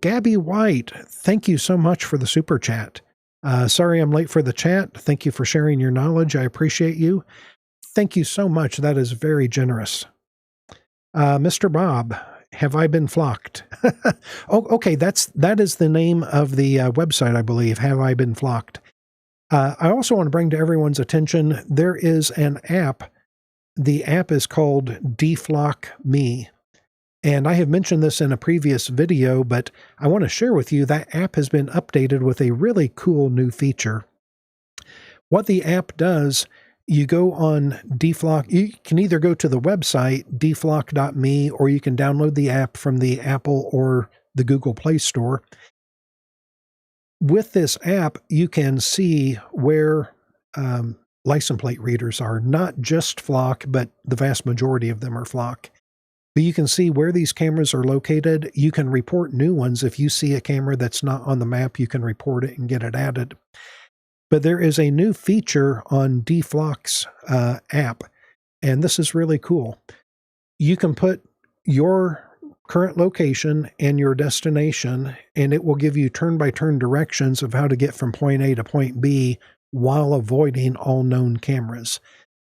Gabby White, thank you so much for the super chat. Sorry I'm late for the chat. Thank you for sharing your knowledge. I appreciate you. Thank you so much. That is very generous. Mr. Bob, have I been flocked? Oh, okay. That is the name of the website, I believe. Have I been flocked? I also want to bring to everyone's attention, there is an app. The app is called Deflock Me. And I have mentioned this in a previous video, but I want to share with you that app has been updated with a really cool new feature. What the app does, you go on Deflock, you can either go to the website, deflock.me, or you can download the app from the Apple or the Google Play Store. With this app, you can see where license plate readers are, not just Flock, but the vast majority of them are Flock. But you can see where these cameras are located. You can report new ones. If you see a camera that's not on the map, you can report it and get it added. But there is a new feature on Deflock's app, and this is really cool. You can put your current location and your destination, and it will give you turn-by-turn directions of how to get from point A to point B while avoiding all known cameras.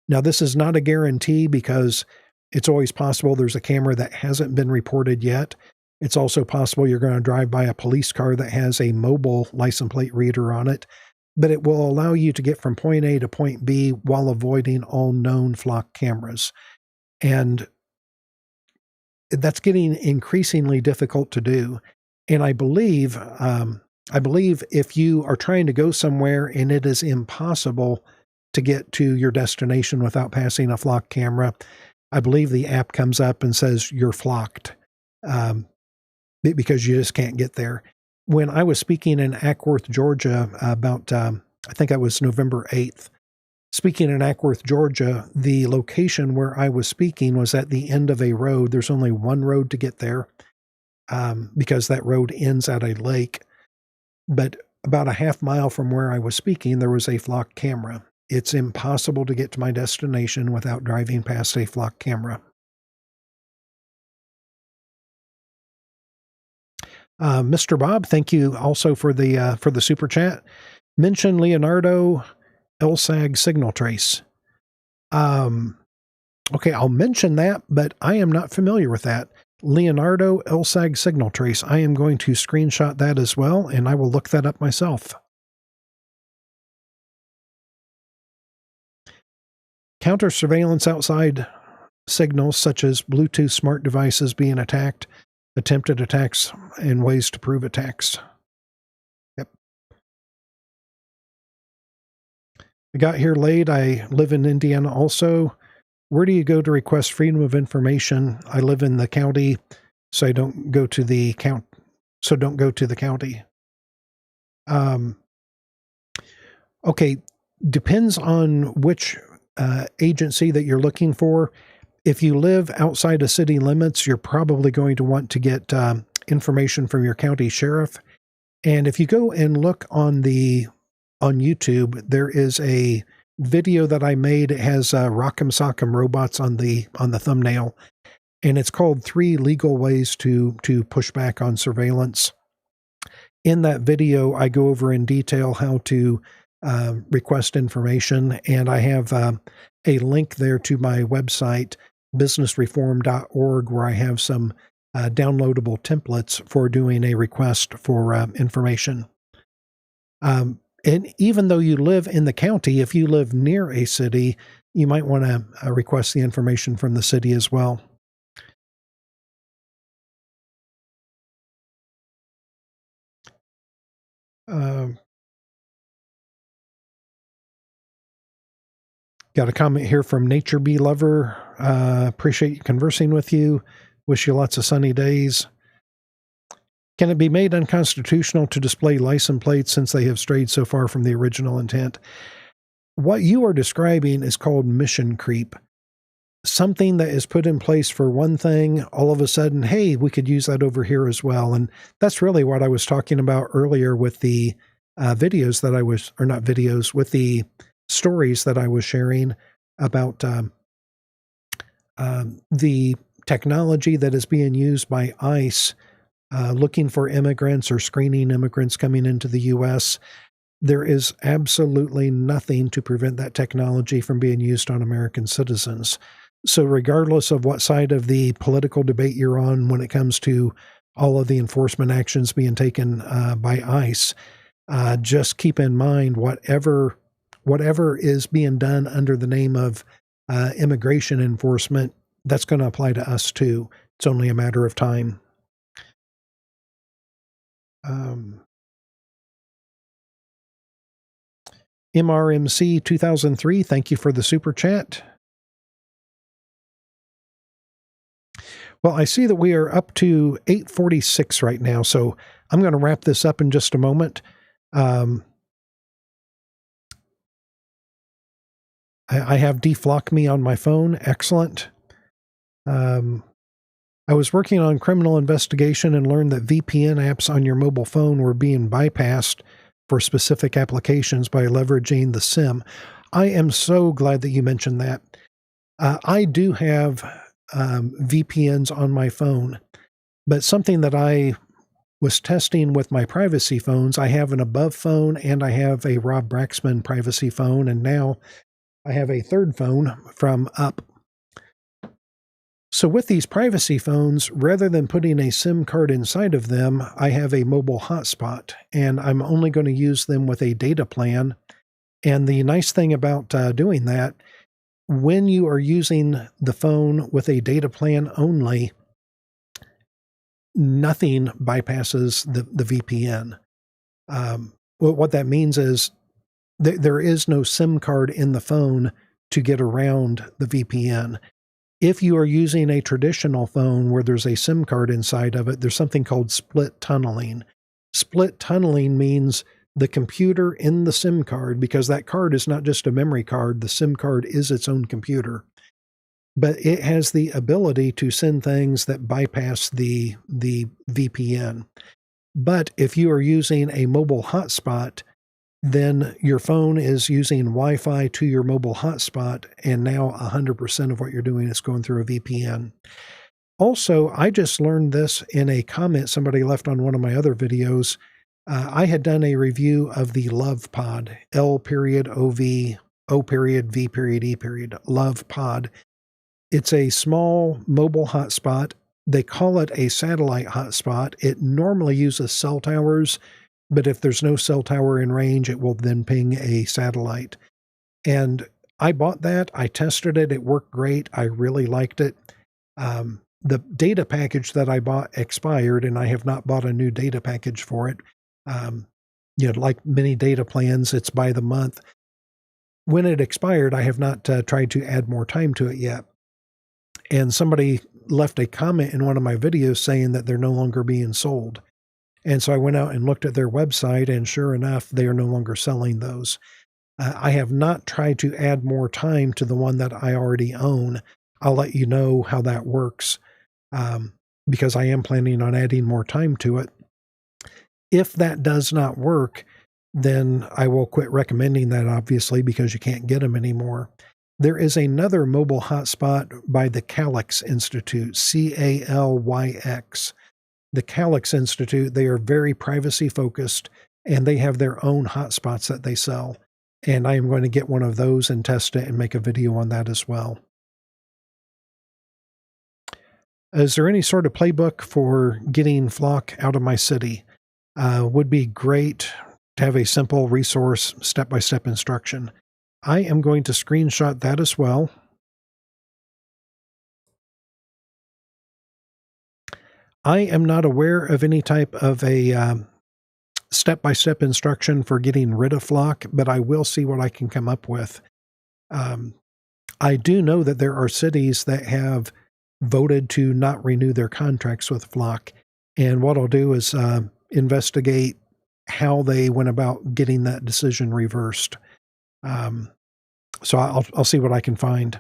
Now, this is not a guarantee because it's always possible there's a camera that hasn't been reported yet. It's also possible you're going to drive by a police car that has a mobile license plate reader on it, but it will allow you to get from point A to point B while avoiding all known flock cameras. And that's getting increasingly difficult to do. And I believe if you are trying to go somewhere and it is impossible to get to your destination without passing a flock camera, I believe the app comes up and says you're flocked, because you just can't get there. When I was speaking in Ackworth, Georgia, about, I think I was November 8th, speaking in Ackworth, Georgia, the location where I was speaking was at the end of a road. There's only one road to get there, because that road ends at a lake. But about a half mile from where I was speaking, there was a flock camera. It's impossible to get to my destination without driving past a flock camera. Mr. Bob, thank you also for the super chat. Mention Leonardo LSAG signal trace. Okay, I'll mention that, but I am not familiar with that. Leonardo LSAG signal trace. I am going to screenshot that as well, and I will look that up myself. Counter surveillance outside signals such as Bluetooth smart devices being attacked, attempted attacks, and ways to prove attacks. Yep. I got here late. I live in Indiana also. Where do you go to request freedom of information? I live in the county, so don't go to the county. Okay, depends on which agency that you're looking for. If you live outside of city limits, you're probably going to want to get information from your county sheriff. And if you go and look on YouTube, there is a video that I made. It has Rock'em Sock'em robots on the thumbnail, and it's called 3 Legal Ways to Push Back on Surveillance. In that video, I go over in detail how to request information, and I have a link there to my website, businessreform.org, where I have some downloadable templates for doing a request for information. And even though you live in the county, if you live near a city, you might want to request the information from the city as well. Got a comment here from Nature Bee Lover. Appreciate conversing with you. Wish you lots of sunny days. Can it be made unconstitutional to display license plates since they have strayed so far from the original intent? What you are describing is called mission creep. Something that is put in place for one thing, all of a sudden, hey, we could use that over here as well. And that's really what I was talking about earlier with the videos that I was, or not videos, with the stories that I was sharing about the technology that is being used by ICE looking for immigrants or screening immigrants coming into the U.S. There is absolutely nothing to prevent that technology from being used on American citizens. So regardless of what side of the political debate you're on when it comes to all of the enforcement actions being taken by ICE, just keep in mind whatever is being done under the name of immigration enforcement, that's going to apply to us too. It's only a matter of time. MRMC 2003, thank you for the super chat. Well, I see that we are up to 8:46 right now, so I'm going to wrap this up in just a moment. I have Deflock Me on my phone. Excellent. I was working on criminal investigation and learned that VPN apps on your mobile phone were being bypassed for specific applications by leveraging the SIM. I am so glad that you mentioned that. I do have VPNs on my phone, But something that I was testing with my privacy phones, I have an Above phone and I have a Rob Braxman privacy phone, and now I have a third phone from Up. So with these privacy phones, rather than putting a SIM card inside of them, I have a mobile hotspot, and I'm only going to use them with a data plan. And the nice thing about doing that, when you are using the phone with a data plan only, nothing bypasses the VPN. What that means is there is no SIM card in the phone to get around the VPN. If you are using a traditional phone where there's a SIM card inside of it, there's something called split tunneling. Split tunneling means the computer in the SIM card, because that card is not just a memory card, the SIM card is its own computer. But it has the ability to send things that bypass the VPN. But if you are using a mobile hotspot, then your phone is using Wi-Fi to your mobile hotspot, and now 100% of what you're doing is going through a VPN. Also, I just learned this in a comment somebody left on one of my other videos. I had done a review of the Love Pod, L.O.V. O.V.E. Love Pod. It's a small mobile hotspot. They call it a satellite hotspot. It normally uses cell towers, but if there's no cell tower in range, it will then ping a satellite. And I bought that. I tested it. It worked great. I really liked it. The data package that I bought expired, and I have not bought a new data package for it. Like many data plans, it's by the month. When it expired, I have not tried to add more time to it yet. And somebody left a comment in one of my videos saying that they're no longer being sold. And so I went out and looked at their website, and sure enough, they are no longer selling those. I have not tried to add more time to the one that I already own. I'll let you know how that works, because I am planning on adding more time to it. If that does not work, then I will quit recommending that, obviously, because you can't get them anymore. There is another mobile hotspot by the Calyx Institute, Calyx. The Calyx Institute, they are very privacy focused, and they have their own hotspots that they sell. And I am going to get one of those and test it and make a video on that as well. Is there any sort of playbook for getting flock out of my city? Would be great to have a simple resource, step-by-step instruction. I am going to screenshot that as well. I am not aware of any type of a step-by-step instruction for getting rid of flock, but I will see what I can come up with. I do know that there are cities that have voted to not renew their contracts with flock, and what I'll do is investigate how they went about getting that decision reversed. So I'll see what I can find.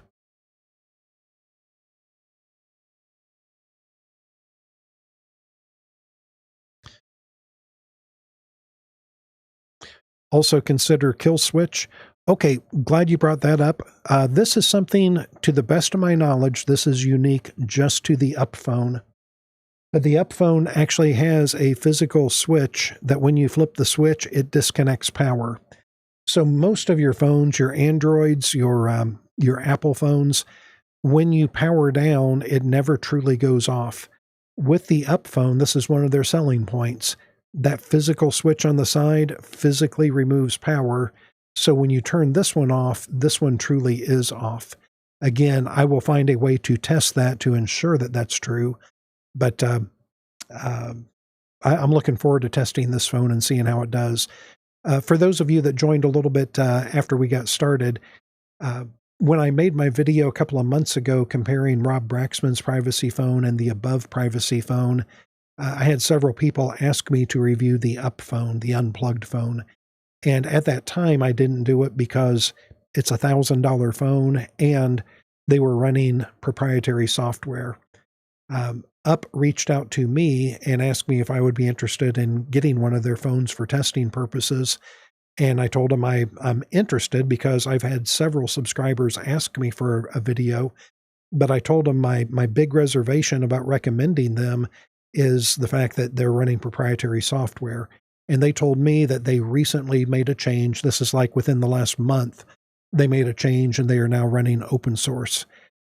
Also consider kill switch. Okay, glad you brought that up. This is something, to the best of my knowledge, this is unique just to the Up phone. But the Up phone actually has a physical switch that when you flip the switch, it disconnects power. So most of your phones, your Androids, your Apple phones, when you power down, it never truly goes off. With the Up phone, this is one of their selling points. That physical switch on the side physically removes power. So when you turn this one off, this one truly is off. Again, I will find a way to test that to ensure that that's true. But I'm looking forward to testing this phone and seeing how it does. For those of you that joined a little bit after we got started, when I made my video a couple of months ago comparing Rob Braxman's privacy phone and the Above privacy phone, I had several people ask me to review the Up phone, the unplugged phone. And at that time, I didn't do it because it's a $1,000 phone and they were running proprietary software. Up reached out to me and asked me if I would be interested in getting one of their phones for testing purposes. And I told them I'm interested because I've had several subscribers ask me for a video. But I told them my big reservation about recommending them is the fact that they're running proprietary software. And they told me that they recently made a change. This is like within the last month, they made a change and they are now running open source.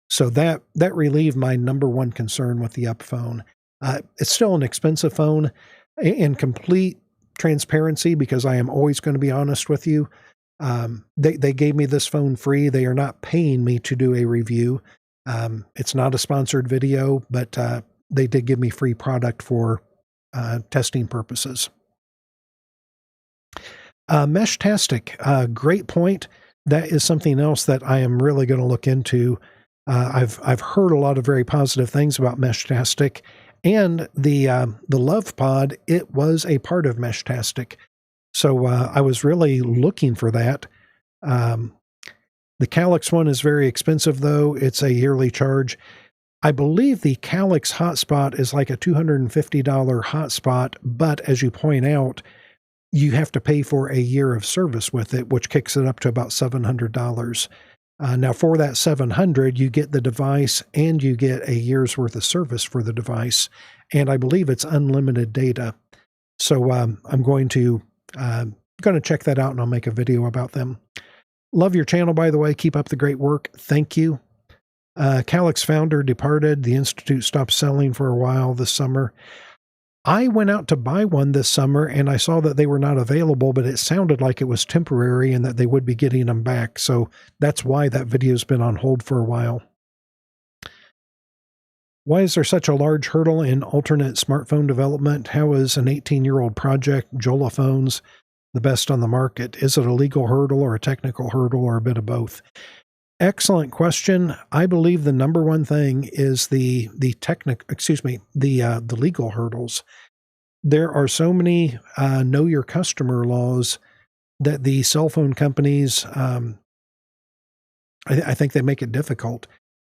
So that relieved my number one concern with the Up phone. It's still an expensive phone. In complete transparency, because I am always going to be honest with you, they gave me this phone free. They are not paying me to do a review. It's not a sponsored video, but they did give me free product for testing purposes. Meshtastic, great point. That is something else that I am really going to look into. I've heard a lot of very positive things about Meshtastic, and the Love Pod, it was a part of Meshtastic. So I was really looking for that. The Calyx one is very expensive, though. It's a yearly charge. I believe the Calyx hotspot is like a $250 hotspot, but as you point out, you have to pay for a year of service with it, which kicks it up to about $700. Now, for that $700, you get the device and you get a year's worth of service for the device, and I believe it's unlimited data. So I'm going to check that out, and I'll make a video about them. Love your channel, by the way. Keep up the great work. Thank you. Calyx founder departed. The Institute stopped selling for a while this summer. I went out to buy one this summer, and I saw that they were not available, but it sounded like it was temporary and that they would be getting them back. So that's why that video's been on hold for a while. Why is there such a large hurdle in alternate smartphone development? How is an 18-year-old project, Jolaphones, the best on the market? Is it a legal hurdle or a technical hurdle or a bit of both? Excellent question. I believe the number one thing is the legal hurdles. There are so many know your customer laws that the cell phone companies, I think they make it difficult.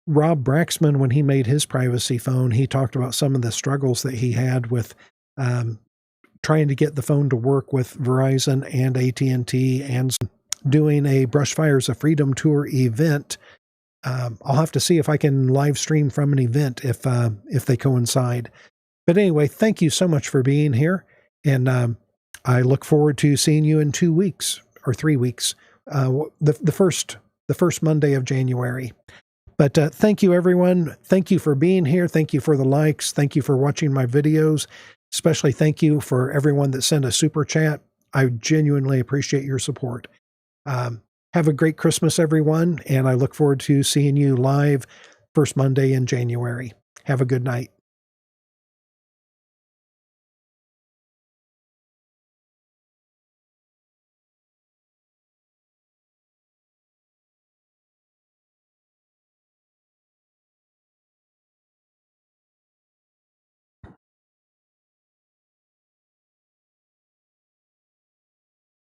Rob Braxman, when he made his privacy phone, he talked about some of the struggles that he had with trying to get the phone to work with Verizon and AT&T and doing a Brush Fires of Freedom Tour event. I'll have to see if I can live stream from an event if they coincide. But anyway, thank you so much for being here, and I look forward to seeing you in 2 weeks or 3 weeks, the first Monday of January. But thank you, everyone. Thank you for being here. Thank you for the likes. Thank you for watching my videos. Especially thank you for everyone that sent a super chat. I genuinely appreciate your support. Have a great Christmas, everyone, and I look forward to seeing you live first Monday in January. Have a good night.